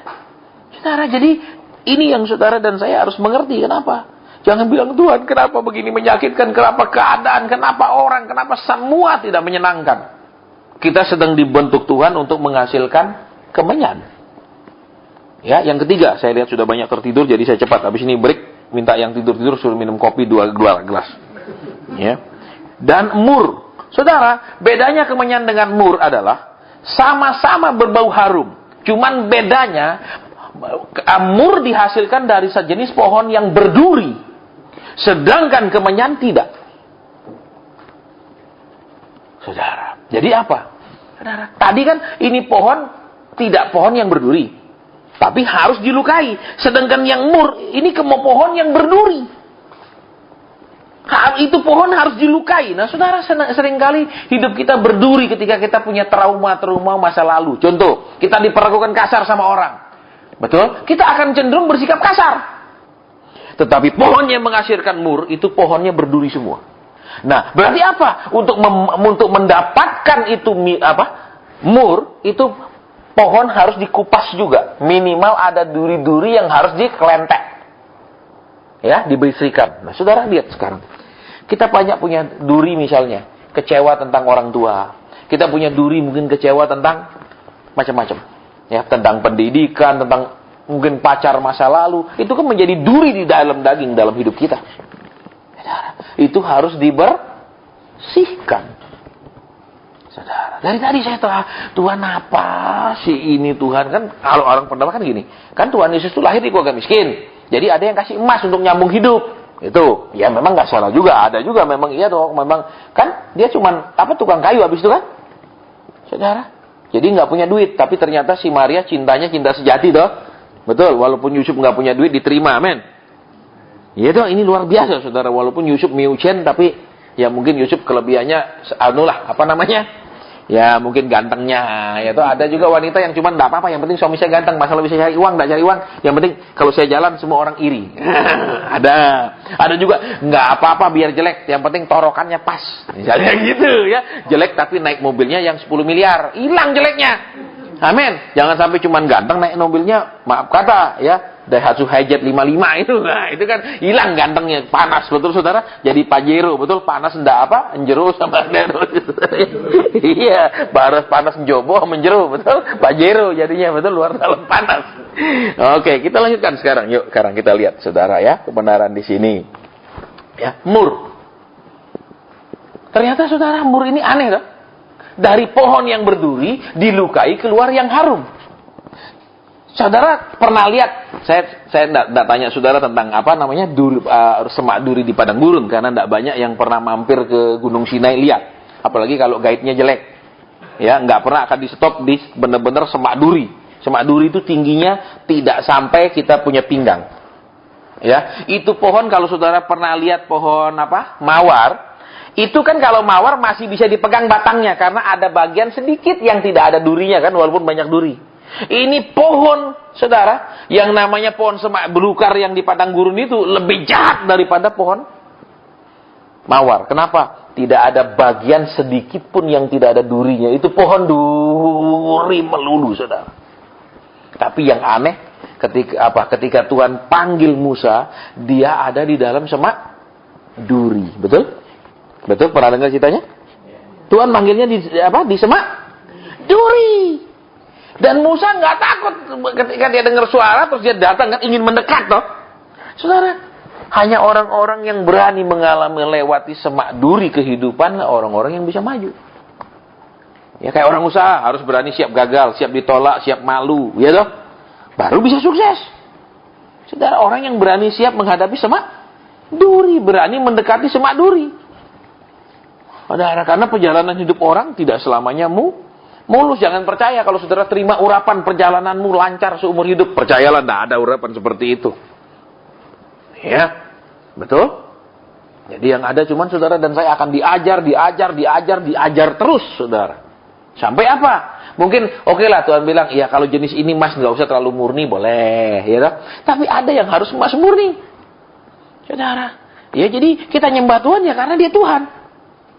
Saudara, jadi ini yang saudara dan saya harus mengerti. Kenapa? Jangan bilang, Tuhan, kenapa begini menyakitkan, kenapa keadaan, kenapa orang, kenapa semua tidak menyenangkan. Kita sedang dibentuk Tuhan untuk menghasilkan kemenyan. Ya, yang ketiga, saya lihat sudah banyak tertidur, jadi saya cepat. Habis ini break, minta yang tidur-tidur suruh minum kopi 2 gelas. Ya. Dan mur. Saudara, bedanya kemenyan dengan mur adalah sama-sama berbau harum. Cuman bedanya, mur dihasilkan dari sejenis pohon yang berduri. Sedangkan kemenyan tidak. Saudara, jadi apa? Saudara, tadi kan ini pohon, tidak pohon yang berduri. Tapi harus dilukai. Sedangkan yang mur, ini pohon yang berduri. Itu pohon harus dilukai. Nah, saudara, seringkali hidup kita berduri ketika kita punya trauma masa lalu. Contoh, kita diperlakukan kasar sama orang. Betul? Kita akan cenderung bersikap kasar. Tetapi pohon yang menghasilkan mur, itu pohonnya berduri semua. Nah, berarti apa? Untuk mendapatkan itu mur, itu pohon harus dikupas juga. Minimal ada duri-duri yang harus dikelentek. Ya, dibersihkan. Nah, saudara lihat sekarang. Kita banyak punya duri misalnya. Kecewa tentang orang tua. Kita punya duri mungkin kecewa tentang macam-macam. Ya, tentang pendidikan, tentang mungkin pacar masa lalu. Itu kan menjadi duri di dalam daging, dalam hidup kita. Itu harus dibersihkan. Saudara, dari tadi saya tahu, Tuhan apa sih ini Tuhan? Kan kalau orang pertama kan gini, kan Tuhan Yesus itu lahir di keluarga miskin. Jadi ada yang kasih emas untuk nyambung hidup. Itu, ya memang nggak salah juga. Ada juga memang, iya dong, memang kan dia cuman tukang kayu habis itu kan, saudara. Jadi nggak punya duit, tapi ternyata si Maria cintanya cinta sejati toh. Betul, walaupun Yusuf nggak punya duit diterima, amin. Iya dong, ini luar biasa, saudara. Walaupun Yusuf miucen, tapi ya mungkin Yusuf kelebihannya, ya mungkin gantengnya. Ya toh ada juga wanita yang cuma nggak apa-apa, yang penting suami saya ganteng, masalah bisa cari uang, nggak cari uang. Yang penting kalau saya jalan semua orang iri. Ada juga nggak apa-apa biar jelek, yang penting torokannya pas. Misalnya gitu ya, jelek tapi naik mobilnya yang 10 miliar, hilang jeleknya. Amin. Jangan sampai cuma ganteng naik mobilnya, maaf kata ya, Daihatsu Hijet 55 itu. Nah, itu kan hilang gantengnya, panas betul saudara. Jadi Pajero, betul panas ndak apa? Enjero sama Dero. Iya, panas njobo menjero, betul? Pajero jadinya, betul, luar dalam panas. Oke, kita lanjutkan sekarang. Yuk, sekarang kita lihat saudara ya, kebenaran di sini. Ya, mur. Ternyata saudara, mur ini aneh toh. Dari pohon yang berduri dilukai keluar yang harum. Saudara pernah lihat? Saya enggak tanya saudara tentang semak duri di padang gurun, karena enggak banyak yang pernah mampir ke Gunung Sinai lihat. Apalagi kalau guide-nya jelek. Ya, enggak pernah akan di stop di benar-benar semak duri. Semak duri itu tingginya tidak sampai kita punya pinggang. Ya, itu pohon kalau saudara pernah lihat pohon mawar. Itu kan kalau mawar masih bisa dipegang batangnya, karena ada bagian sedikit yang tidak ada durinya kan, walaupun banyak duri. Ini pohon, saudara, yang namanya pohon semak belukar yang di padang gurun itu lebih jahat daripada pohon mawar. Kenapa? Tidak ada bagian sedikit pun yang tidak ada durinya. Itu pohon duri melulu, saudara. Tapi yang aneh, ketika Tuhan panggil Musa, dia ada di dalam semak duri. Betul? Betul, pernah dengar ceritanya? Tuhan manggilnya di semak duri. Dan Musa nggak takut ketika dia dengar suara, terus dia datang kan ingin mendekat toh. Saudara, hanya orang-orang yang berani melewati semak duri kehidupan, orang-orang yang bisa maju. Ya kayak orang usaha, harus berani siap gagal, siap ditolak, siap malu, ya toh. Baru bisa sukses. Saudara, orang yang berani siap menghadapi semak duri, berani mendekati semak duri. Saudara, karena perjalanan hidup orang tidak selamanya mulus. Jangan percaya kalau saudara terima urapan perjalananmu lancar seumur hidup. Percayalah, tidak ada urapan seperti itu. Ya, betul? Jadi yang ada cuman saudara dan saya akan diajar terus, saudara. Sampai apa? Mungkin oke lah Tuhan bilang, ya kalau jenis ini mas nggak usah terlalu murni, boleh, ya. Tapi ada yang harus mas murni, saudara. Ya jadi kita nyembah Tuhan ya karena Dia Tuhan.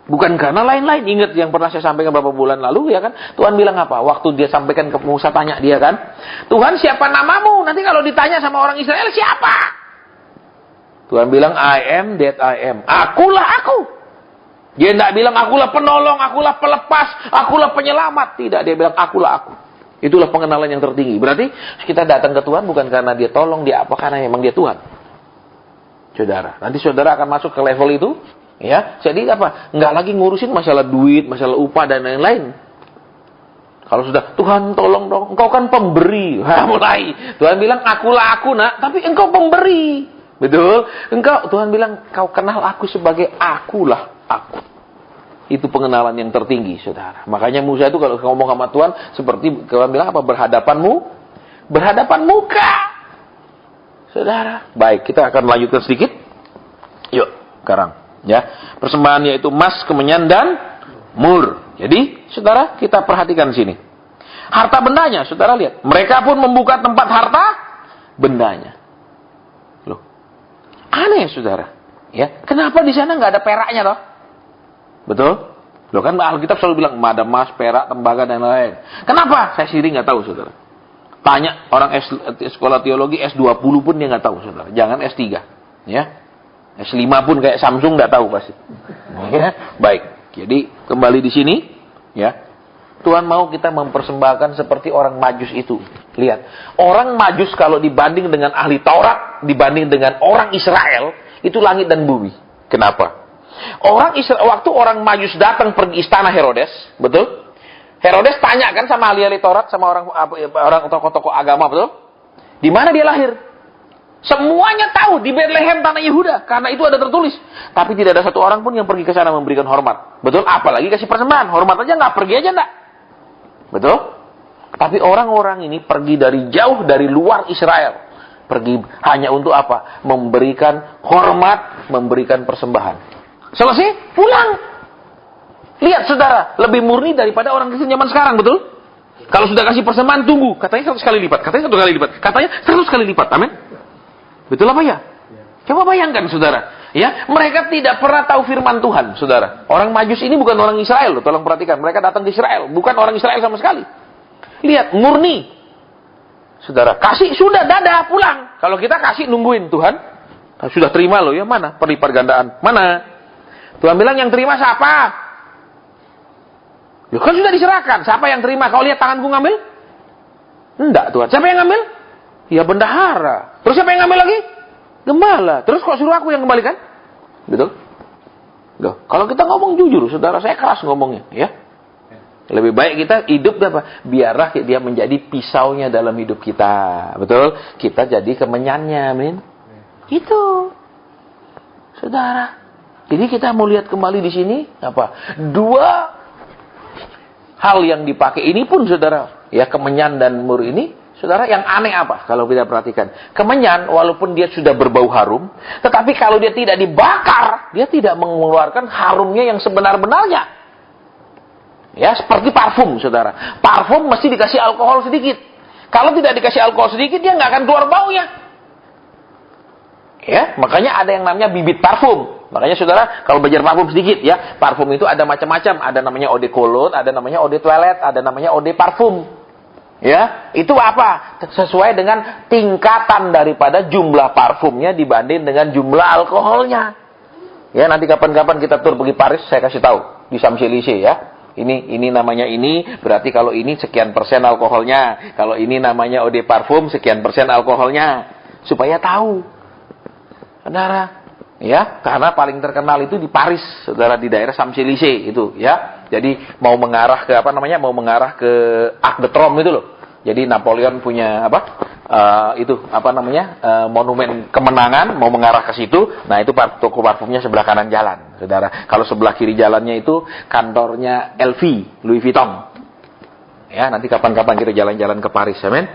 Bukan karena lain-lain. Ingat yang pernah saya sampaikan beberapa bulan lalu, ya kan? Tuhan bilang apa? Waktu dia sampaikan ke Musa, tanya dia kan, Tuhan siapa namamu? Nanti kalau ditanya sama orang Israel, siapa? Tuhan bilang, I am that I am. Akulah aku. Dia tidak bilang, akulah penolong, akulah pelepas, akulah penyelamat. Tidak, dia bilang, akulah aku. Itulah pengenalan yang tertinggi. Berarti kita datang ke Tuhan bukan karena dia tolong, dia apa, karena memang dia Tuhan. Saudara, nanti saudara akan masuk ke level itu, ya. Jadi apa? Nggak lagi ngurusin masalah duit, masalah upah dan lain-lain. Kalau sudah, Tuhan tolong dong, engkau kan pemberi. Mulai. Tuhan bilang, akulah aku nak, tapi engkau pemberi. Betul? Tuhan bilang, kau kenal aku sebagai akulah aku. Itu pengenalan yang tertinggi, saudara. Makanya Musa itu kalau ngomong sama Tuhan, seperti Tuhan bilang apa? Berhadapan muka. Saudara. Baik, kita akan lanjutkan sedikit. Yuk, sekarang. Ya, persembahannya itu emas, kemenyan, dan mur. Jadi, saudara, kita perhatikan sini. Harta bendanya, saudara lihat. Mereka pun membuka tempat harta bendanya. Loh, aneh, saudara. Ya, kenapa di sana nggak ada peraknya, toh? Betul? Loh kan Alkitab selalu bilang ada emas, perak, tembaga dan lain-lain. Kenapa? Saya sendiri nggak tahu, saudara. Tanya orang sekolah teologi S20 pun dia nggak tahu, saudara. Jangan S3, ya. S5 pun kayak Samsung nggak tahu pasti. Ya, baik. Jadi kembali di sini, ya. Tuhan mau kita mempersembahkan seperti orang Majus itu. Lihat, orang Majus kalau dibanding dengan ahli Taurat, dibanding dengan orang Israel, itu langit dan bumi. Kenapa? Waktu orang Majus datang pergi istana Herodes, betul? Herodes tanya kan sama ahli-ahli Taurat, sama orang tokoh-tokoh agama, betul? Di mana dia lahir? Semuanya tahu di Bethlehem tanah Yehuda, karena itu ada tertulis. Tapi tidak ada satu orang pun yang pergi ke sana memberikan hormat, betul? Apalagi kasih persembahan, hormat aja nggak, pergi aja nggak, betul? Tapi orang-orang ini pergi dari jauh dari luar Israel, pergi hanya untuk apa? Memberikan hormat, memberikan persembahan. Selesai, pulang. Lihat saudara, lebih murni daripada orang Kristen zaman sekarang, betul? Kalau sudah kasih persembahan, tunggu. Katanya 100 kali lipat, katanya 1 kali lipat, katanya 100 kali lipat, amin? Betul apa ya? Coba bayangkan saudara. Ya, mereka tidak pernah tahu firman Tuhan, saudara. Orang Majus ini bukan orang Israel, loh, tolong perhatikan. Mereka datang ke Israel, bukan orang Israel sama sekali. Lihat, murni. Saudara, kasih, sudah, dadah, pulang. Kalau kita kasih, nungguin, Tuhan. Sudah terima loh, ya mana? Perlipat gandaan. Mana? Tuhan bilang yang terima siapa? Ya kan sudah diserahkan. Siapa yang terima? Kau lihat tanganku ngambil? Enggak Tuhan. Siapa yang ngambil? Ya bendahara. Terus siapa yang ngambil lagi? Gembala. Terus kok suruh aku yang kembalikan? Betul? Loh, kalau kita ngomong jujur, saudara, saya keras ngomongnya, ya. Lebih baik kita hidup apa? Biarlah dia menjadi pisaunya dalam hidup kita. Betul? Kita jadi kemenyannya, amin. Itu. Saudara. Jadi kita mau lihat kembali di sini apa? Dua hal yang dipakai ini pun saudara, ya, kemenyan dan mur ini, saudara, yang aneh apa kalau kita perhatikan? Kemenyan walaupun dia sudah berbau harum, tetapi kalau dia tidak dibakar, dia tidak mengeluarkan harumnya yang sebenar-benarnya. Ya, seperti parfum, saudara. Parfum mesti dikasih alkohol sedikit. Kalau tidak dikasih alkohol sedikit, dia nggak akan keluar baunya. Ya, makanya ada yang namanya bibit parfum. Makanya saudara, kalau belajar parfum sedikit, ya, parfum itu ada macam-macam. Ada namanya eau de cologne, ada namanya eau de toilette, ada namanya eau de parfum. Ya, itu apa? Sesuai dengan tingkatan daripada jumlah parfumnya dibanding dengan jumlah alkoholnya. Ya, nanti kapan-kapan kita tur pergi Paris, saya kasih tahu di Champs-Élysées, ya. Ini namanya ini, berarti kalau ini sekian persen alkoholnya. Kalau ini namanya eau de parfum, sekian persen alkoholnya. Supaya tahu. Saudara. Ya, karena paling terkenal itu di Paris, saudara, di daerah Champs-Élysées itu, ya. Jadi mau mengarah ke apa namanya? Mau mengarah ke Arc de Triomphe itu loh. Jadi Napoleon punya apa? Itu apa namanya? Monumen kemenangan, mau mengarah ke situ. Nah, itu toko parfumnya sebelah kanan jalan, saudara. Kalau sebelah kiri jalannya itu kantornya LV, Louis Vuitton. Ya, nanti kapan-kapan kita jalan-jalan ke Paris, amin.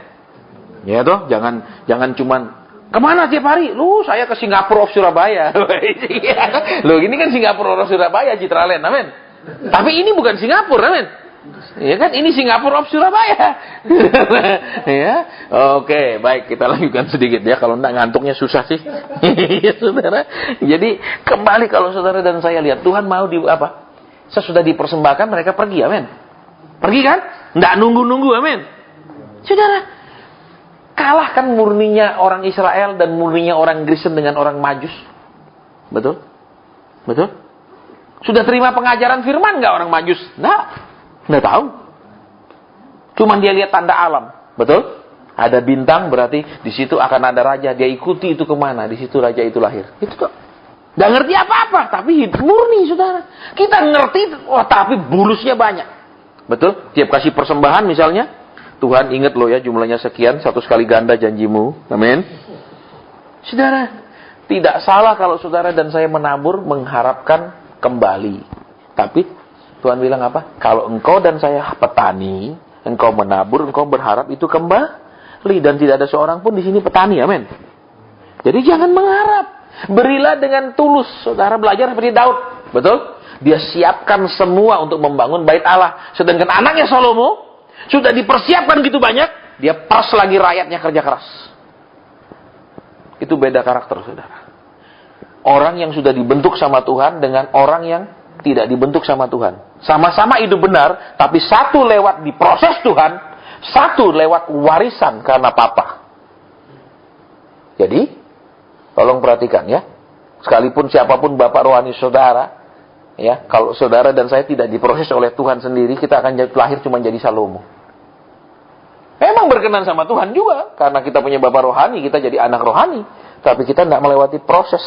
Ya toh, jangan cuman kemana tiap hari? Lu, saya ke Singapura of Surabaya. Loh, ini kan Singapura of Surabaya, Citraland, amin. Tapi ini bukan Singapura, amin. Ya kan, ini Singapura of Surabaya. Ya, oke, baik, kita lanjutkan sedikit ya. Kalau enggak ngantuknya susah sih. Ya, saudara. Jadi kembali kalau saudara dan saya lihat, Tuhan mau di apa? Sesudah dipersembahkan mereka pergi, amin. Pergi kan? Enggak nunggu-nunggu, amin. Saudara. Kalah kan murninya orang Israel dan murninya orang Kristen dengan orang Majus. Betul? Betul? Sudah terima pengajaran firman nggak orang Majus? Nggak tahu. Cuman dia lihat tanda alam. Betul? Ada bintang berarti di situ akan ada raja. Dia ikuti itu kemana? Di situ raja itu lahir. Itu kok. Nggak ngerti apa-apa, tapi hidup murni, saudara. Kita ngerti, tapi bulusnya banyak. Betul? Tiap kasih persembahan misalnya, Tuhan ingat loh ya jumlahnya sekian, 100 kali ganda janjimu. Amin. Saudara, tidak salah kalau saudara dan saya menabur mengharapkan kembali. Tapi Tuhan bilang apa? Kalau engkau dan saya petani, engkau menabur, engkau berharap itu kembali. Dan tidak ada seorang pun di sini petani. Amin. Jadi jangan mengharap. Berilah dengan tulus. Saudara belajar seperti Daud. Betul? Dia siapkan semua untuk membangun bait Allah. Sedangkan anaknya Salomo sudah dipersiapkan gitu banyak. Dia peras lagi rakyatnya kerja keras. Itu beda karakter, saudara. Orang yang sudah dibentuk sama Tuhan dengan orang yang tidak dibentuk sama Tuhan. Sama-sama hidup benar, tapi satu lewat diproses Tuhan, satu lewat warisan karena papa. Jadi, tolong perhatikan ya. Sekalipun siapapun bapak rohani saudara, ya, kalau saudara dan saya tidak diproses oleh Tuhan sendiri, kita akan lahir cuma jadi Salomo. Memang berkenan sama Tuhan juga, karena kita punya bapak rohani, kita jadi anak rohani. Tapi kita tidak melewati proses.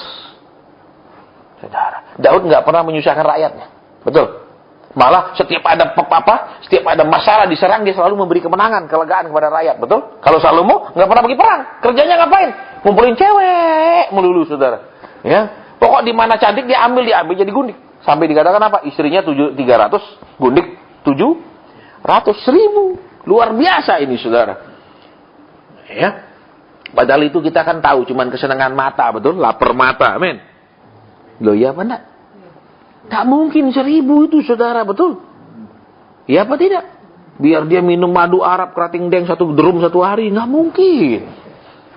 Saudara, Daud nggak pernah menyusahkan rakyatnya. Betul? Malah setiap ada masalah diserang, dia selalu memberi kemenangan, kelegaan kepada rakyat. Betul? Kalau Salomo nggak pernah pergi perang. Kerjanya ngapain? Ngumpulin cewek melulu, saudara. Ya, pokok di mana cantik dia ambil jadi gundik. Sampai dikatakan apa? Istrinya 300, gundik 700, 1000. Luar biasa ini, saudara. Ya. Padahal itu kita kan tahu, cuman kesenangan mata, betul? Lapar mata, amin. Loh, ya apa enggak? Tak mungkin 1000 itu, saudara, betul? Ya apa tidak? Biar dia minum madu Arab kerating deng 1 drum 1 hari, nggak mungkin.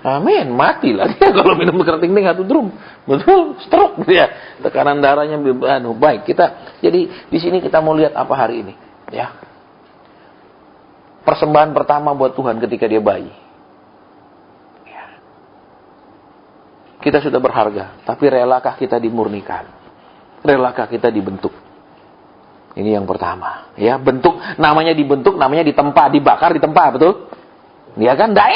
Amin, matilah dia kalau minum kerating deng 1 drum. Betul? Stroke dia. Tekanan darahnya baik. Jadi di sini kita mau lihat apa hari ini, ya. Persembahan pertama buat Tuhan ketika dia bayi. Ya. Kita sudah berharga, tapi relakah kita dimurnikan? Relakah kita dibentuk? Ini yang pertama. Ya, bentuk, namanya dibentuk, namanya ditempa, dibakar, ditempa, betul? Ya kan, nggak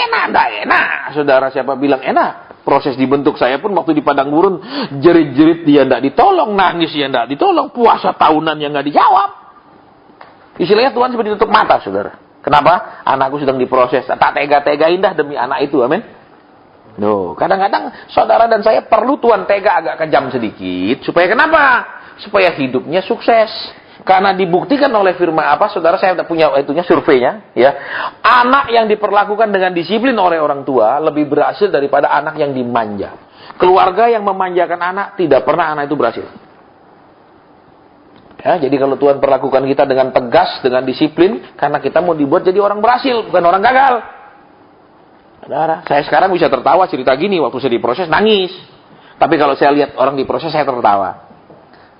enak. Saudara, siapa bilang enak? Proses dibentuk saya pun waktu di padang gurun, jerit-jerit dia nggak ditolong, nangis dia nggak ditolong, puasa tahunan yang nggak dijawab. Istilahnya Tuhan seperti tutup mata, saudara. Kenapa? Anakku sedang diproses. Tak tega-tegain dah demi anak itu, amin. No, kadang-kadang saudara dan saya perlu Tuhan tega agak kejam sedikit. Supaya kenapa? Supaya hidupnya sukses. Karena dibuktikan oleh firman saudara, saya punya itunya, surveinya, ya. Anak yang diperlakukan dengan disiplin oleh orang tua lebih berhasil daripada anak yang dimanja. Keluarga yang memanjakan anak, tidak pernah anak itu berhasil. Ya, jadi kalau Tuhan perlakukan kita dengan tegas, dengan disiplin, karena kita mau dibuat jadi orang berhasil, bukan orang gagal. Saudara, saya sekarang bisa tertawa cerita gini, waktu saya diproses nangis. Tapi kalau saya lihat orang diproses, saya tertawa.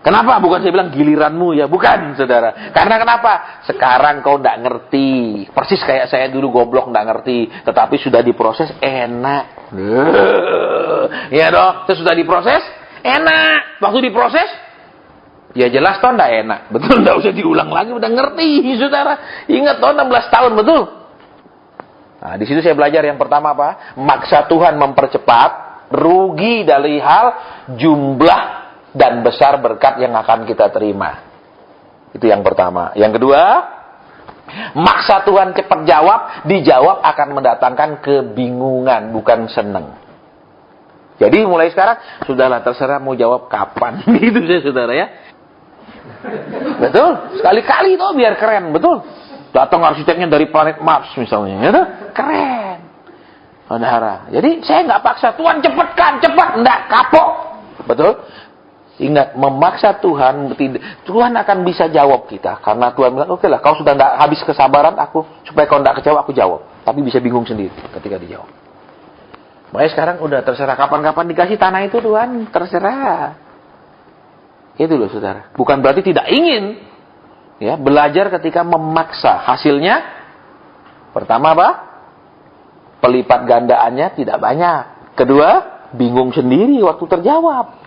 Kenapa? Bukan saya bilang giliranmu ya, bukan, saudara. Karena kenapa? Sekarang kau tidak ngerti. Persis kayak saya dulu goblok tidak ngerti, tetapi sudah diproses enak. Ya dong, sudah diproses enak. Waktu diproses, ya jelas toh tidak enak. Betul, tidak usah diulang lagi, udah ngerti, saudara. Ingat toh 16 tahun, betul. Nah, di situ saya belajar yang pertama apa? Maksa Tuhan mempercepat, rugi dari hal jumlah dan besar berkat yang akan kita terima. Itu yang pertama. Yang kedua, maksa Tuhan cepat jawab, dijawab akan mendatangkan kebingungan, bukan seneng. Jadi mulai sekarang, sudahlah terserah mau jawab kapan. Gitu saya, saudara ya. Betul? Sekali-kali tuh biar keren, betul? Datang arsiteknya dari planet Mars misalnya, ya tuh? Keren. Saudara. Jadi saya nggak paksa Tuhan cepat, enggak, kapok. Betul? Ingat, memaksa Tuhan, Tuhan akan bisa jawab kita. Karena Tuhan bilang, oke lah, kau sudah tidak habis kesabaran, supaya kau tidak kecewa, aku jawab. Tapi bisa bingung sendiri ketika dijawab. Makanya sekarang udah terserah kapan-kapan dikasih tanah itu Tuhan, terserah. Itu loh, saudara. Bukan berarti tidak ingin. Ya, belajar ketika memaksa. Hasilnya, pertama apa? pelipat gandaannya tidak banyak. Kedua, bingung sendiri waktu terjawab.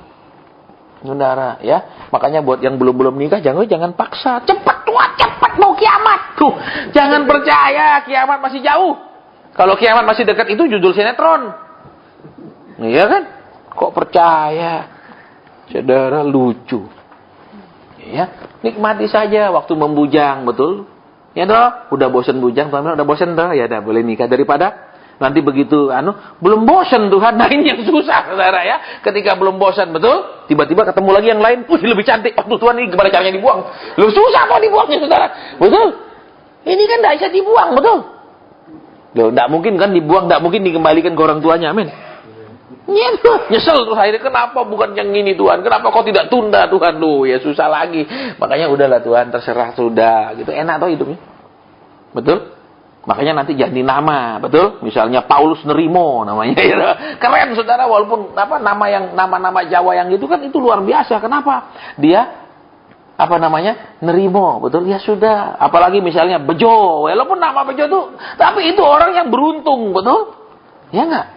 Saudara, ya. Makanya buat yang belum nikah jangan paksa. Cepat Tuhan, cepat mau kiamat. Tuh, jangan percaya kiamat masih jauh. Kalau kiamat masih dekat itu judul sinetron. Iya kan? Kok percaya? Saudara, lucu. Ya, nikmati saja waktu membujang, betul? Ya toh, udah bosen bujang, Tuhan udah bosen toh, ya udah boleh nikah daripada nanti begitu belum bosan Tuhan. Nah, ini yang susah, saudara, ya. Ketika belum bosan, betul? Tiba-tiba ketemu lagi yang lain, lebih cantik. Oh, Tuhan, ini gimana caranya dibuang? Lu susah kok dibuangnya, saudara. Betul? Ini kan tidak bisa dibuang, betul? Loh, tidak mungkin kan dibuang, tidak mungkin dikembalikan ke orang tuanya, amin. Nyesel tuh akhirnya, kenapa bukan yang ini Tuhan? Kenapa kau tidak tunda Tuhan? Loh, ya susah lagi. Makanya udahlah Tuhan, terserah sudah. Gitu enak tuh hidupnya. Betul? Makanya nanti jadi nama, betul? Misalnya Paulus Nerimo namanya. Keren saudara, walaupun nama-nama Jawa yang itu kan itu luar biasa. Kenapa? Dia Nerimo, betul? Ya sudah. Apalagi misalnya Bejo, walaupun nama Bejo itu, tapi itu orang yang beruntung, betul? Ya enggak?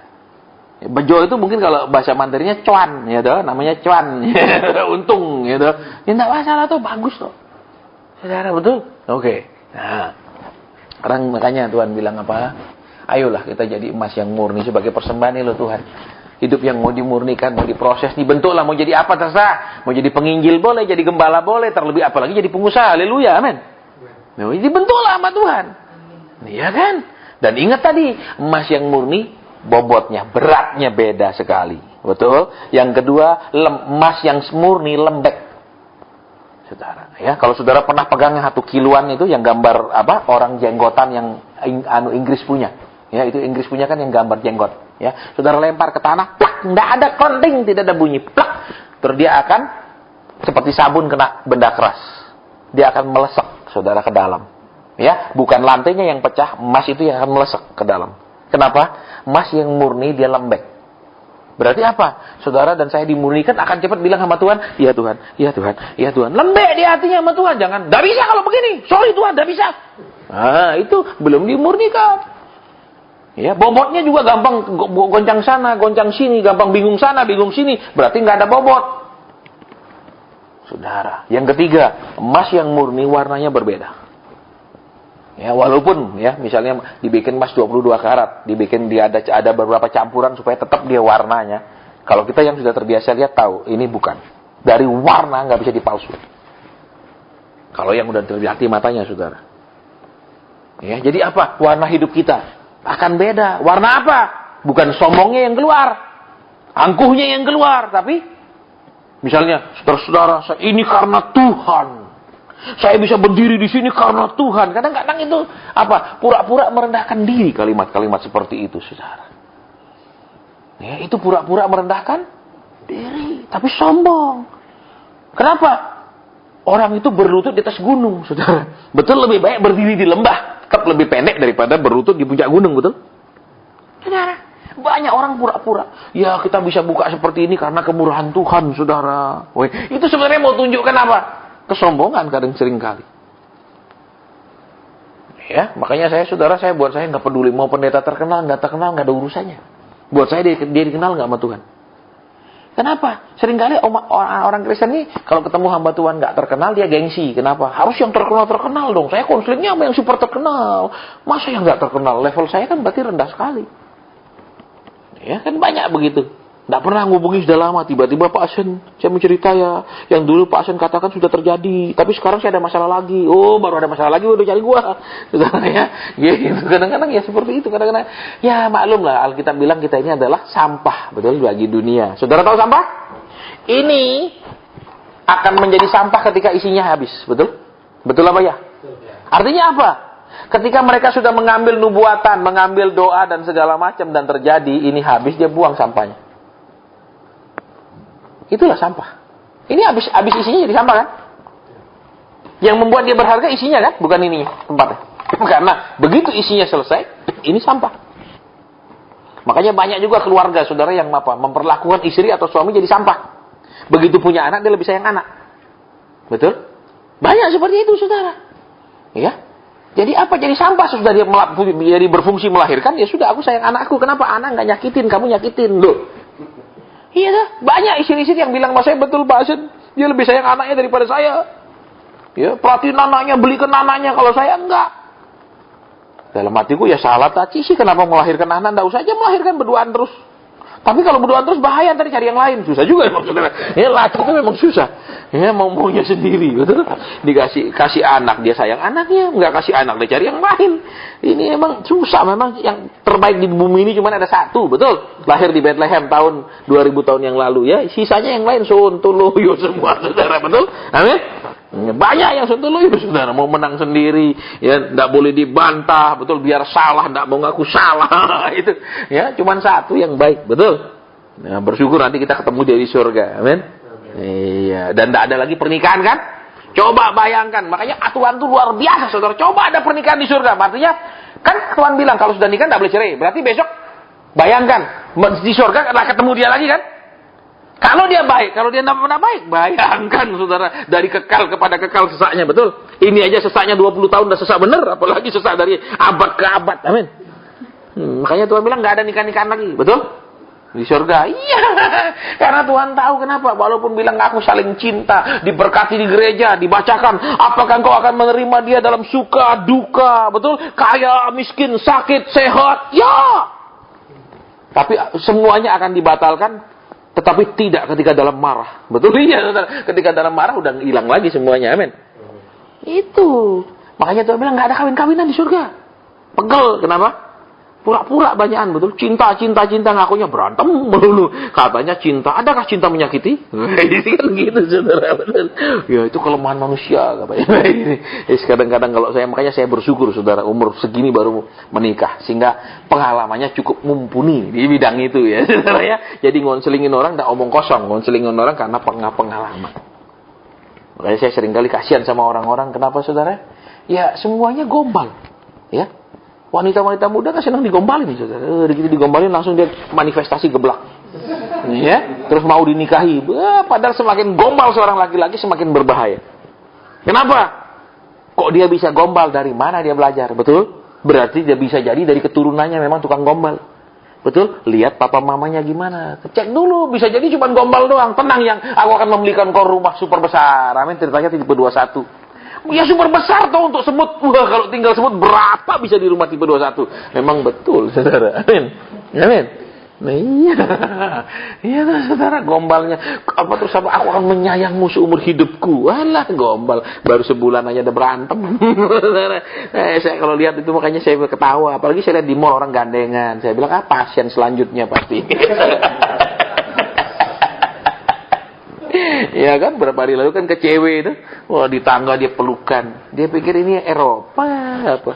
Bejo itu mungkin kalau bahasa Mandarinnya cuan, ya toh, namanya cuan. Untung, ya toh. Ya enggak masalah tuh, bagus tuh. Saudara, betul? Oke. Nah, sekarang makanya Tuhan bilang apa? Ayolah kita jadi emas yang murni sebagai persembahan loh Tuhan. Hidup yang mau dimurnikan, mau diproses, dibentuklah, mau jadi apa terserah. Mau jadi penginjil boleh, jadi gembala boleh, terlebih apalagi jadi pengusaha. Haleluya, amin. Nah, dibentuklah sama Tuhan. Iya kan? Dan ingat tadi, emas yang murni, bobotnya, beratnya beda sekali. Betul? Yang kedua, emas yang murni lembek. Saudara, ya, kalau saudara pernah pegang 1 kiloan itu yang gambar orang jenggotan yang Inggris punya, ya itu Inggris punya kan yang gambar jenggot, ya, saudara lempar ke tanah, plak, tidak ada konting, tidak ada bunyi, plak, terus dia akan seperti sabun kena benda keras, dia akan melesek saudara ke dalam, ya, bukan lantainya yang pecah, emas itu yang akan melesek ke dalam. Kenapa? Emas yang murni dia lembek. Berarti apa? Saudara dan saya dimurnikan akan cepat bilang sama Tuhan, ya Tuhan, ya Tuhan, ya Tuhan. Lembek di hatinya sama Tuhan. Jangan, tidak bisa kalau begini. Sorry Tuhan, tidak bisa. Nah, itu belum dimurnikan. Ya, bobotnya juga gampang goncang sana, goncang sini, gampang bingung sana, bingung sini. Berarti nggak ada bobot. Saudara, yang ketiga, emas yang murni warnanya berbeda. Ya, walaupun ya misalnya dibikin emas 22 karat, dibikin dia ada beberapa campuran supaya tetap dia warnanya. Kalau kita yang sudah terbiasa lihat tahu, ini bukan. Dari warna nggak bisa dipalsu. Kalau yang udah terbiasa matanya, saudara. Ya, jadi apa? Warna hidup kita akan beda. Warna apa? Bukan sombongnya yang keluar, angkuhnya yang keluar, tapi misalnya saudara-saudara, ini karena Tuhan. Saya bisa berdiri di sini karena Tuhan. Kadang-kadang itu apa? Pura-pura merendahkan diri, kalimat-kalimat seperti itu, saudara. Ya, itu pura-pura merendahkan diri, tapi sombong. Kenapa? Orang itu berlutut di atas gunung, saudara. Betul, lebih baik berdiri di lembah, tetap lebih pendek daripada berlutut di puncak gunung, betul? Saudara, banyak orang pura-pura. Ya, kita bisa buka seperti ini karena kemurahan Tuhan, saudara. Woy, itu sebenarnya mau tunjukkan apa? Kesombongan kadang sering kali. Ya, makanya saudara, buat saya nggak peduli mau pendeta terkenal, nggak ada urusannya. Buat saya dia dikenal nggak sama Tuhan. Kenapa? Seringkali orang Kristen ini kalau ketemu hamba Tuhan nggak terkenal dia gengsi. Kenapa? Harus yang terkenal dong. Saya konselingnya sama yang super terkenal. Masa yang nggak terkenal? Level saya kan berarti rendah sekali. Ya kan banyak begitu. Nggak pernah ngubungi sudah lama, tiba-tiba Pak Asen, saya mau cerita ya, yang dulu Pak Asen katakan sudah terjadi, tapi sekarang saya ada masalah lagi. Oh, baru ada masalah lagi, udah cari gua. Saudara ya, gitu. Kadang-kadang ya seperti itu, kadang-kadang ya maklum lah, Alkitab bilang kita ini adalah sampah, betul, bagi dunia. Saudara tahu sampah? Ini akan menjadi sampah ketika isinya habis, betul? Betul apa ya? Artinya apa? Ketika mereka sudah mengambil nubuatan, mengambil doa dan segala macam dan terjadi, ini habis, dia buang sampahnya. Itulah sampah. Ini habis isinya jadi sampah kan? Yang membuat dia berharga isinya kan? Bukan ininya, tempatnya. Karena begitu isinya selesai, ini sampah. Makanya banyak juga keluarga, saudara, yang memperlakukan istri atau suami jadi sampah. Begitu punya anak, dia lebih sayang anak. Betul? Banyak seperti itu, saudara. Ya. Jadi apa? Jadi sampah. Sudah dia jadi berfungsi melahirkan, ya sudah, aku sayang anakku. Kenapa anak nggak nyakitin, kamu nyakitin loh? Iya dah. Banyak istri-istri yang bilang sama saya, betul Pak Asen, dia lebih sayang anaknya daripada saya. Ya, perhatiin anaknya, belikan anaknya, kalau saya enggak. Dalam hatiku ya salah taci sih, kenapa melahirkan anak? Nggak usah aja melahirkan, berduaan terus. Tapi kalau berduaan terus bahaya, tadi cari yang lain. Susah juga emang, saudara. Ya, laki itu memang susah. Ya, maunya sendiri, betul. Kasih anak, dia sayang anaknya. Nggak kasih anak, dia cari yang lain. Ini emang susah. Memang yang terbaik di bumi ini cuma ada satu, betul. Lahir di Bethlehem tahun 2000 tahun yang lalu, ya. Sisanya yang lain sontoloyo semua, saudara, betul. Amin. Banyak yang sontoloyo, saudara. Mau menang sendiri, ya, nggak boleh dibantah, betul. Biar salah, nggak mau ngaku salah. Itu, ya, cuma satu yang baik, betul. Nah, bersyukur nanti kita ketemu dia di surga, amin. Iya, dan tidak ada lagi pernikahan kan? Coba bayangkan, makanya aturan itu luar biasa, saudara. Coba ada pernikahan di surga, artinya kan Tuhan bilang kalau sudah nikah tidak boleh cerai. Berarti besok bayangkan di surga akan ketemu dia lagi kan? Kalau dia baik, kalau dia tidak pernah baik, bayangkan saudara, dari kekal kepada kekal sesaknya, betul. Ini aja sesaknya 20 tahun udah sesak bener, apalagi sesak dari abad ke abad, amin. Makanya Tuhan bilang nggak ada nikah-nikahan lagi, betul? Di surga, iya. Karena Tuhan tahu kenapa. Walaupun bilang aku saling cinta, diberkati di gereja, dibacakan, apakah engkau akan menerima dia dalam suka, duka, betul? Kaya, miskin, sakit, sehat, ya. Tapi semuanya akan dibatalkan, tetapi tidak ketika dalam marah. Betul, iya, saudara. Ketika dalam marah udah hilang lagi semuanya, amin. Itu. Makanya Tuhan bilang nggak ada kawin-kawinan di surga. Pegel, kenapa? Pura-pura banyakan, betul. Cinta, ngakunya berantem melulu. Katanya cinta, adakah cinta menyakiti? Ini kan gitu, saudara, betul. Ya, itu kelemahan manusia, katanya. Kadang-kadang kalau makanya saya bersyukur, saudara, umur segini baru menikah. Sehingga pengalamannya cukup mumpuni di bidang itu, ya, saudara, ya. Jadi ngonselingin orang, tidak omong kosong. Ngonselingin orang karena pengalaman. Makanya saya seringkali kasihan sama orang-orang. Kenapa, saudara? Ya, semuanya gombal. Ya. Wanita-wanita muda kan senang digombalin, saudara. Begitu digombalin langsung dia manifestasi geblak. Ya, terus mau dinikahi. Padahal semakin gombal seorang laki-laki semakin berbahaya. Kenapa? Kok dia bisa gombal? Dari mana dia belajar? Betul? Berarti dia bisa jadi dari keturunannya memang tukang gombal. Betul? Lihat papa mamanya gimana. Cek dulu, bisa jadi cuma gombal doang. Tenang yang aku akan membelikan kau rumah super besar. Amin, ceritanya tipe 21. Ya super besar tuh untuk semut. Wah, kalau tinggal semut berapa bisa di rumah tipe 21? Memang betul, saudara. Amin. Amin. Nah, iya. Iya, saudara, gombalnya. Apa terus apa? Aku akan menyayangmu seumur hidupku. Walah, gombal. Baru sebulan aja udah berantem. Saudara. Saya kalau lihat itu makanya saya ketawa. Apalagi saya lihat di mall orang gandengan. Saya bilang, pasien selanjutnya pasti. Ya kan, berapa hari lalu kan ke cewek itu, wah di tangga dia pelukan, dia pikir ini Eropa apa,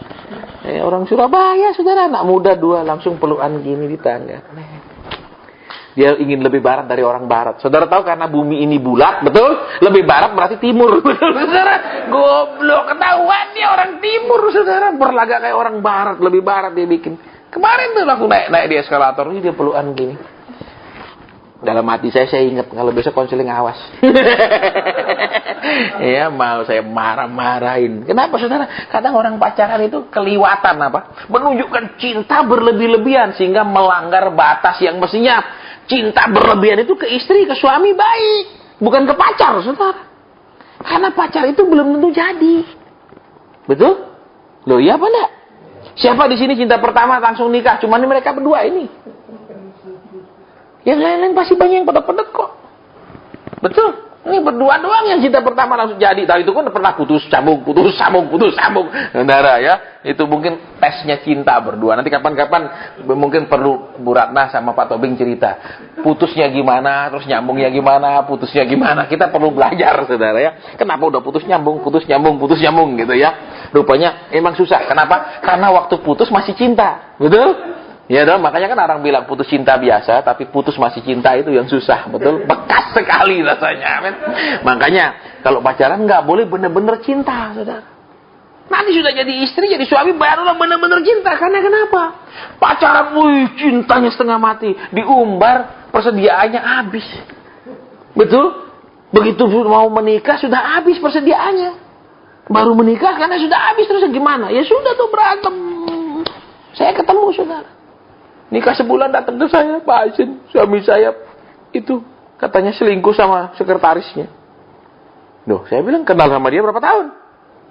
orang Surabaya, saudara, anak muda dua langsung pelukan gini di tangga. Dia ingin lebih barat dari orang barat. Saudara tahu karena bumi ini bulat, betul? Lebih barat berarti timur, betul, saudara? Goblok, ketahuan dia orang timur, saudara, berlagak kayak orang barat, lebih barat dia bikin. Kemarin tuh aku naik di eskalator, ini dia pelukan gini. Dalam hati saya ingat kalau besok konseling awas. Ya, mau saya marah-marahin. Kenapa, saudara? Kadang orang pacaran itu keliwatan apa? Menunjukkan cinta berlebih-lebihan sehingga melanggar batas yang mestinya cinta berlebihan itu ke istri, ke suami baik, bukan ke pacar, saudara. Karena pacar itu belum tentu jadi. Betul? Loh, iya apa enggak? Siapa di sini cinta pertama langsung nikah? Cuma mereka berdua ini. Yang lain-lain pasti banyak yang pedek-pedek kok. Betul. Ini berdua doang yang cinta pertama langsung jadi. Tadi itu kan pernah putus sambung. Saudara, ya. Itu mungkin tesnya cinta berdua. Nanti kapan-kapan mungkin perlu Bu Ratna sama Pak Tobing cerita. Putusnya gimana, terus nyambungnya gimana, putusnya gimana. Kita perlu belajar, saudara, ya. Kenapa udah putus nyambung gitu ya. Rupanya emang susah. Kenapa? Karena waktu putus masih cinta. Betul? Ya dong, makanya kan orang bilang putus cinta biasa, tapi putus masih cinta itu yang susah, betul? Bekas sekali rasanya, men. Makanya kalau pacaran nggak boleh bener-bener cinta, saudara. Nanti sudah jadi istri, jadi suami, barulah bener-bener cinta. Karena kenapa? Pacaran, cintanya setengah mati, diumbar, persediaannya habis, betul? Begitu mau menikah sudah habis persediaannya. Baru menikah karena sudah habis, terus gimana? Ya sudah tuh berantem. Saya ketemu saudara. Nikah sebulan datang ke saya, Pak Asin, suami saya itu katanya selingkuh sama sekretarisnya. Loh, saya bilang kenal sama dia berapa tahun?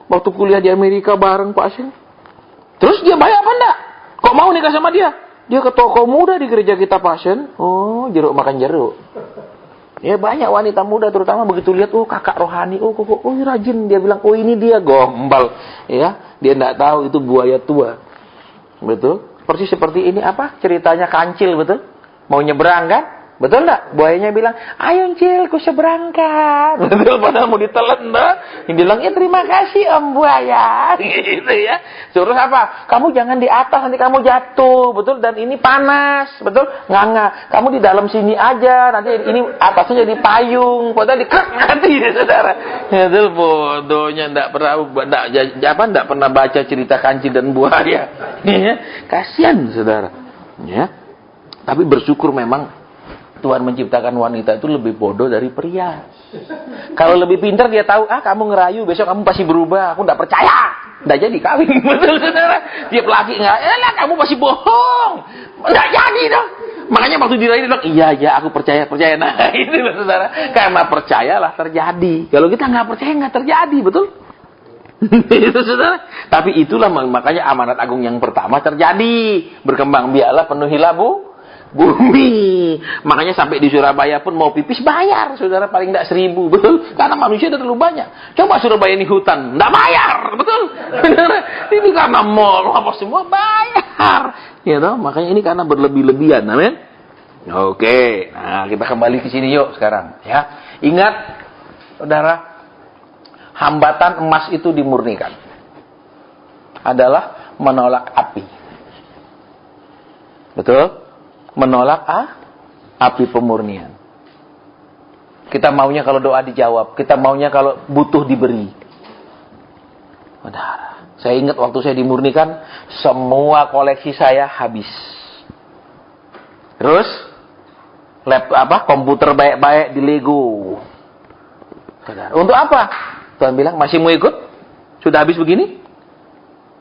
Waktu kuliah di Amerika bareng Pak Asin. Terus dia baik apa enggak? Kok mau nikah sama dia? Dia ke toko muda di gereja kita Pak Asin. Oh, jeruk makan jeruk. Ya banyak wanita muda terutama begitu lihat, oh kakak rohani, oh kok rajin, dia bilang, oh ini dia gombal, ya dia enggak tahu itu buaya tua, betul? Persis seperti ini apa ceritanya kancil, betul? Mau nyebrang kan? Betul enggak? Buayanya bilang, ayo Cil, ku seberangkan. Betul, padahal mau ditelan, enggak? Dia bilang, ya terima kasih Om Buaya. Gitu ya. Terus apa? Kamu jangan di atas, nanti kamu jatuh. Betul? Dan ini panas. Betul? Nganga. Kamu di dalam sini aja. Nanti ini atasnya jadi payung. Padahal dikrek nanti, saudara. Betul, bodohnya. Enggak pernah baca cerita kancil dan buaya. Ya. Kasian, saudara. Ya. Tapi bersyukur memang Tuhan menciptakan wanita itu lebih bodoh dari pria. Kalau lebih pintar dia tahu, kamu ngerayu, besok kamu pasti berubah. Aku enggak percaya. Enggak jadi kawin. Betul, saudara. Tiap laki enggak, kamu pasti bohong. Enggak jadi dong. Makanya waktu dirayu dia bilang, iya, aku percaya. Nah, itu loh, saudara. Karena percayalah terjadi. Kalau kita enggak percaya, enggak terjadi, betul? Itu, saudara. Tapi itulah makanya amanat agung yang pertama terjadi. Berkembang biaklah, penuhilah bumi. Makanya sampai di Surabaya pun mau pipis bayar, saudara, paling enggak 1.000, betul? Karena manusia udah terlalu banyak. Coba Surabaya ini hutan, enggak bayar, betul? Ini karena mall apa semua bayar, ya toh? Makanya ini karena berlebih-lebihan, amin. Oke, nah kita kembali ke sini yuk sekarang, ya. Ingat, saudara, hambatan emas itu dimurnikan adalah menolak api, betul? Menolak api pemurnian. Kita maunya kalau doa dijawab, kita maunya kalau butuh diberi. Saudara, saya ingat waktu saya dimurnikan, semua koleksi saya habis. Terus komputer baik-baik di Lego. Saudara, untuk apa? Tuhan bilang, masih mau ikut? Sudah habis begini?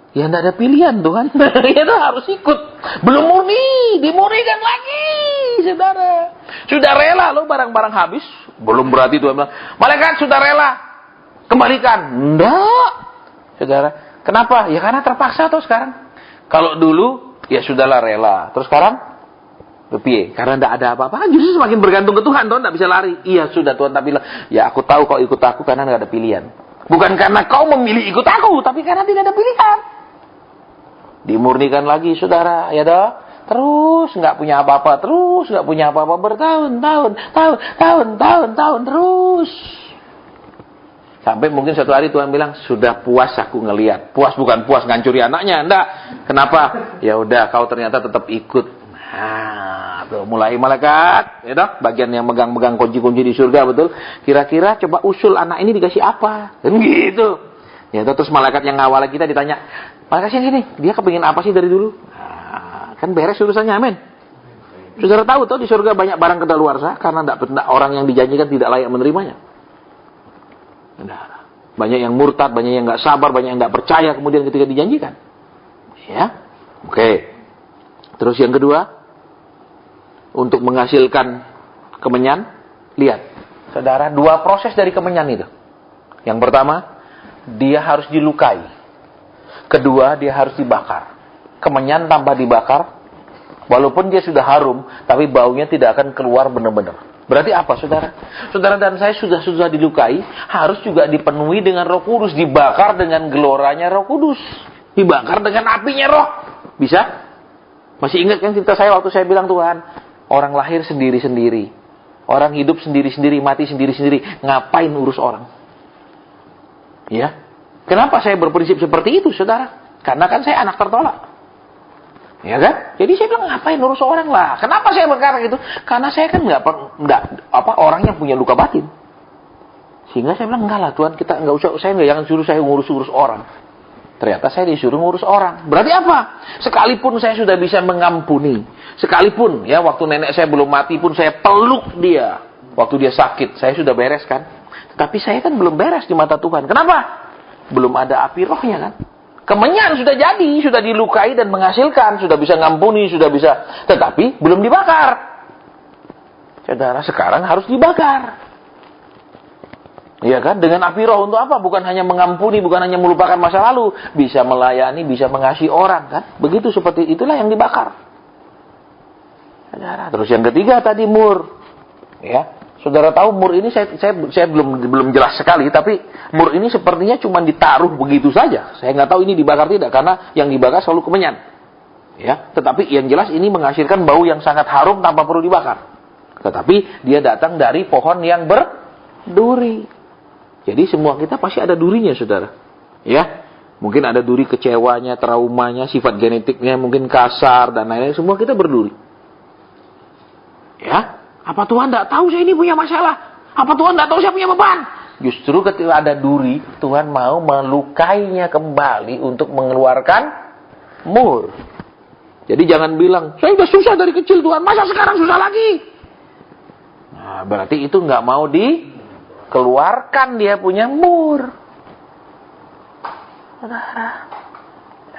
Ya enggak ada pilihan tuh kan. Ya harus ikut. Belum murni, dimurnikan lagi, saudara. Sudah rela loh barang-barang habis. Belum berarti Tuhan bilang, malaikat sudah rela, kembalikan. Enggak, saudara. Kenapa? Ya karena terpaksa tuh sekarang. Kalau dulu, ya sudahlah rela. Terus sekarang, piye? Karena enggak ada apa-apa. Justru semakin bergantung ke Tuhan, Tuhan enggak bisa lari. Iya sudah Tuhan, tapi bilang, ya aku tahu kau ikut aku karena enggak ada pilihan. Bukan karena kau memilih ikut aku, tapi karena tidak ada pilihan. Dimurnikan lagi, saudara, ya toh? Terus nggak punya apa-apa, bertahun-tahun terus. Sampai mungkin suatu hari Tuhan bilang, sudah puas aku ngelihat. Puas bukan puas ngancuri anaknya, enggak. Kenapa? Ya udah, kau ternyata tetap ikut. Nah, tuh mulai malaikat, ya toh? Bagian yang megang-megang kunci-kunci di surga, betul? Kira-kira coba usul anak ini dikasih apa? Kan gitu. Ya toh, terus malaikat yang ngawal kita ditanya, malaikat sini, dia kepingin apa sih dari dulu? Nah, kan beres urusannya, amin. Saudara tahu di surga banyak barang kedaluarsa karena orang yang dijanjikan tidak layak menerimanya. Banyak yang murtad, banyak yang nggak sabar, banyak yang nggak percaya kemudian ketika dijanjikan. Ya, oke. Terus yang kedua, untuk menghasilkan kemenyan, lihat, saudara, 2 proses dari kemenyan itu. Yang pertama, dia harus dilukai. Kedua, dia harus dibakar. Kemenyan tanpa dibakar, walaupun dia sudah harum, tapi baunya tidak akan keluar benar-benar. Berarti apa, saudara? Saudara dan saya sudah dilukai, harus juga dipenuhi dengan Roh Kudus, dibakar dengan geloranya Roh Kudus, dibakar dengan apinya Roh. Bisa? Masih ingat kan cerita saya waktu saya bilang, Tuhan, orang lahir sendiri-sendiri, orang hidup sendiri-sendiri, mati sendiri-sendiri, ngapain urus orang? Ya, kenapa saya berprinsip seperti itu, saudara? Karena kan saya anak tertolak, ya kan? Jadi saya bilang, ngapain urus orang lah? Kenapa saya berkata gitu? Karena saya kan nggak orang yang punya luka batin. Sehingga saya bilang, enggak lah Tuhan, kita nggak usah, jangan suruh saya ngurus orang. Ternyata saya disuruh ngurus orang. Berarti apa? Sekalipun saya sudah bisa mengampuni, sekalipun ya waktu nenek saya belum mati pun saya peluk dia, waktu dia sakit, saya sudah beres kan? Tapi saya kan belum beres di mata Tuhan. Kenapa? belum ada api rohnya kan. Kemenyan sudah jadi, sudah dilukai dan menghasilkan, sudah bisa ngampuni, sudah bisa, tetapi belum dibakar. Saudara, sekarang harus dibakar. Iya kan? Dengan api roh untuk apa? Bukan hanya mengampuni, bukan hanya melupakan masa lalu, bisa melayani, bisa mengasihi orang kan? Begitu, seperti itulah yang dibakar. Saudara, terus yang ketiga tadi mur. Ya. Saudara tahu mur ini saya belum jelas sekali, tapi mur ini sepertinya cuma ditaruh begitu saja. Saya nggak tahu ini dibakar tidak, karena yang dibakar selalu kemenyan. Ya, tetapi yang jelas ini menghasilkan bau yang sangat harum tanpa perlu dibakar. Tetapi dia datang dari pohon yang berduri. Jadi semua kita pasti ada durinya, saudara. Ya, mungkin ada duri kecewanya, traumanya, sifat genetiknya mungkin kasar dan lain-lain. Semua kita berduri. Ya, apa Tuhan tidak tahu saya ini punya masalah? Apa Tuhan tidak tahu saya punya beban? Justru ketika ada duri, Tuhan mau melukainya kembali untuk mengeluarkan mur. Jadi jangan bilang, saya sudah susah dari kecil Tuhan, masa sekarang susah lagi? Nah, berarti itu nggak mau dikeluarkan dia punya mur.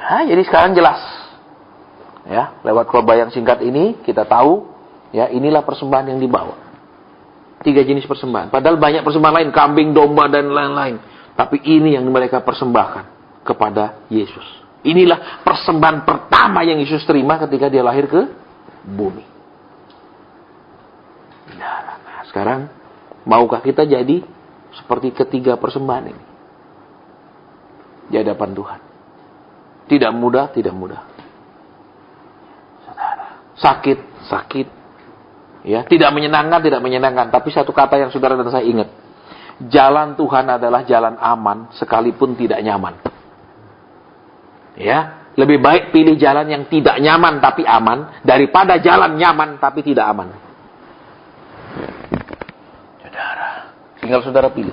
Nah, jadi sekarang jelas. Ya, lewat khotbah yang singkat ini kita tahu, ya, inilah persembahan yang dibawa. 3 jenis persembahan. Padahal banyak persembahan lain, kambing, domba dan lain-lain. Tapi ini yang mereka persembahkan kepada Yesus. Inilah persembahan pertama yang Yesus terima ketika dia lahir ke bumi. Nah, sekarang maukah kita jadi seperti ketiga persembahan ini di hadapan Tuhan? Tidak mudah, tidak mudah. Saudara, sakit. Ya, tidak menyenangkan. Tapi satu kata yang saudara dan saya ingat. Jalan Tuhan adalah jalan aman sekalipun tidak nyaman. Ya, lebih baik pilih jalan yang tidak nyaman tapi aman daripada jalan nyaman tapi tidak aman. Tinggal saudara pilih.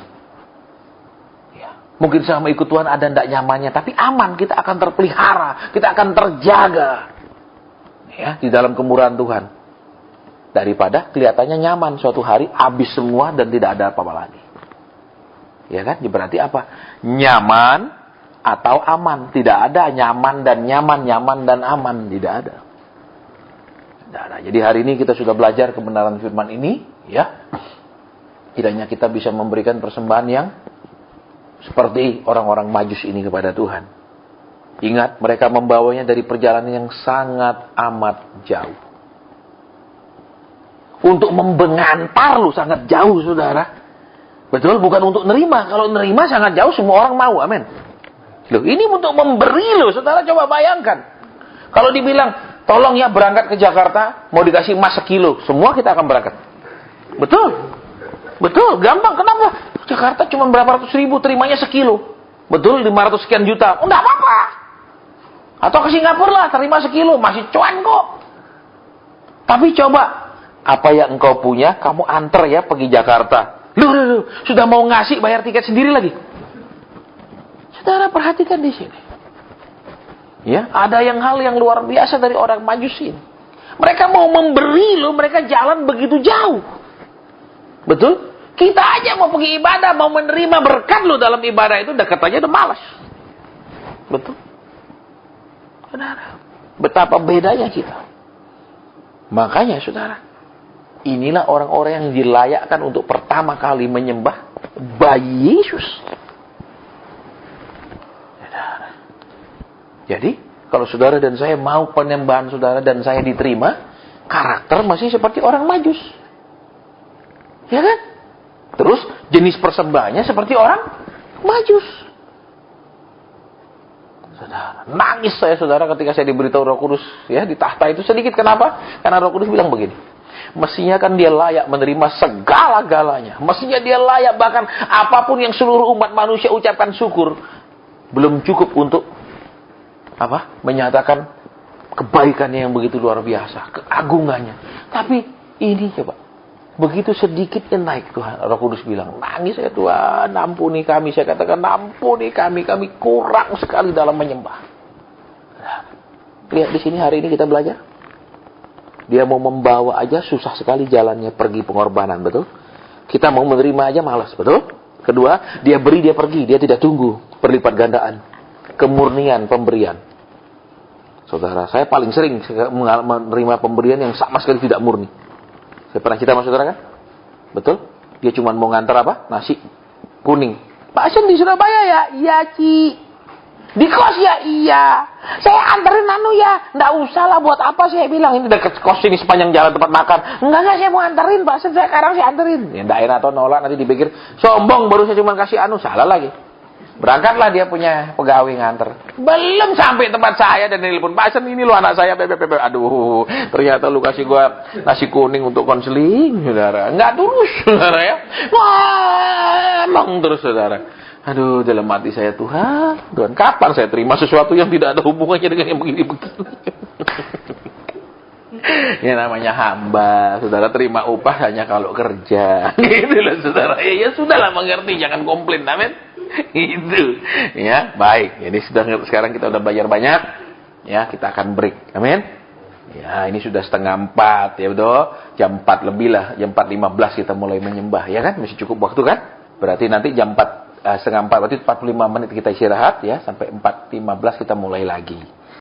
Ya. Mungkin sama ikut Tuhan ada tidak nyamannya, tapi aman, kita akan terpelihara, kita akan terjaga. Ya, di dalam kemurahan Tuhan. Daripada kelihatannya nyaman, suatu hari habis semua dan tidak ada apa-apa lagi. Ya kan? Berarti apa? Nyaman atau aman. Tidak ada nyaman dan aman. Tidak ada. Jadi hari ini kita sudah belajar kebenaran firman ini. Ya. Kiranya kita bisa memberikan persembahan yang seperti orang-orang Majus ini kepada Tuhan. Ingat, mereka membawanya dari perjalanan yang sangat amat jauh. Untuk membengantar lu sangat jauh, saudara. Betul, bukan untuk nerima. Kalau nerima sangat jauh, semua orang mau, amin. Loh, ini untuk memberi lo, saudara, coba bayangkan. Kalau dibilang, tolong ya berangkat ke Jakarta, mau dikasih emas 1 kilo, semua kita akan berangkat. Betul, gampang. Kenapa? Jakarta cuma berapa ratus ribu, terimanya 1 kilo. Betul, 500 sekian juta. Enggak apa-apa. Atau ke Singapura lah, terima 1 kilo, masih cuan kok. Tapi coba, apa yang engkau punya, kamu antar ya pergi Jakarta. Loh, sudah mau ngasih, bayar tiket sendiri lagi. Saudara perhatikan di sini. Ya, ada hal yang luar biasa dari orang Majus ini. Mereka mau memberi loh, mereka jalan begitu jauh. Betul? Kita aja mau pergi ibadah, mau menerima berkat lo dalam ibadah itu, dekat aja udah malas. Betul? Saudara, betapa bedanya kita. Makanya saudara, inilah orang-orang yang dilayakkan untuk pertama kali menyembah bayi Yesus. Saudara. Jadi, kalau saudara dan saya mau penyembahan saudara dan saya diterima, karakter masih seperti orang Majus. Ya kan? Terus jenis persembahannya seperti orang Majus. Saudara, nangis saya saudara ketika saya diberitahu Roh Kudus ya di tahta itu sedikit. Kenapa? Karena Roh Kudus bilang begini. Mestinya kan dia layak menerima segala-galanya. Mestinya dia layak bahkan apapun yang seluruh umat manusia ucapkan syukur. Belum cukup untuk apa? Menyatakan kebaikannya yang begitu luar biasa, keagungannya. Tapi ini coba. Begitu sedikit naik Tuhan, Roh Kudus bilang, nangis ya Tuhan, ampuni kami. Saya katakan, ampuni kami kurang sekali dalam menyembah. Lihat di sini hari ini kita belajar. Dia mau membawa aja susah sekali jalannya pergi pengorbanan, betul? Kita mau menerima aja malas, betul? Kedua, dia beri, dia pergi, dia tidak tunggu. Perlipat gandaan. Kemurnian pemberian. Saudara, saya paling sering menerima pemberian yang sama sekali tidak murni. Saya pernah cerita sama saudara kan? Betul? Dia cuma mau ngantar apa? Nasi kuning. Pak Asen di Surabaya ya? Iya, Ci. Di kos ya? Iya. Saya anterin ya. Nggak usah lah, buat apa saya bilang. Ini dekat kos ini sepanjang jalan tempat makan. Enggak, saya mau anterin Pak Asen. Sekarang saya anterin. Ya nggak enak atau nolak, nanti dipikir sombong, baru saya cuma kasih salah lagi. Berangkatlah dia punya pegawai nganter. Belum sampai tempat saya dan telepon, Pak Asen ini lo anak saya. Aduh, ternyata lu kasih gua nasi kuning untuk konseling, saudara. Nggak tulus, saudara ya. Wah, emang terus, saudara. Aduh, dalam hati saya, Tuhan, kapan saya terima sesuatu yang tidak ada hubungannya dengan yang begini-begini? Ya namanya hamba, saudara, terima upah hanya kalau kerja. Gitu loh, saudara. Ya sudahlah, mengerti, jangan komplain, amin. Itu ya, baik. Jadi sekarang kita udah belajar banyak ya, kita akan break, amin. Ya, ini sudah 3:30 ya, betul. Jam 4 lebih lah, jam 4:15 kita mulai menyembah, ya kan? Masih cukup waktu kan? Berarti nanti jam 3:30 berarti 45 menit kita istirahat ya, sampai 4:15 kita mulai lagi.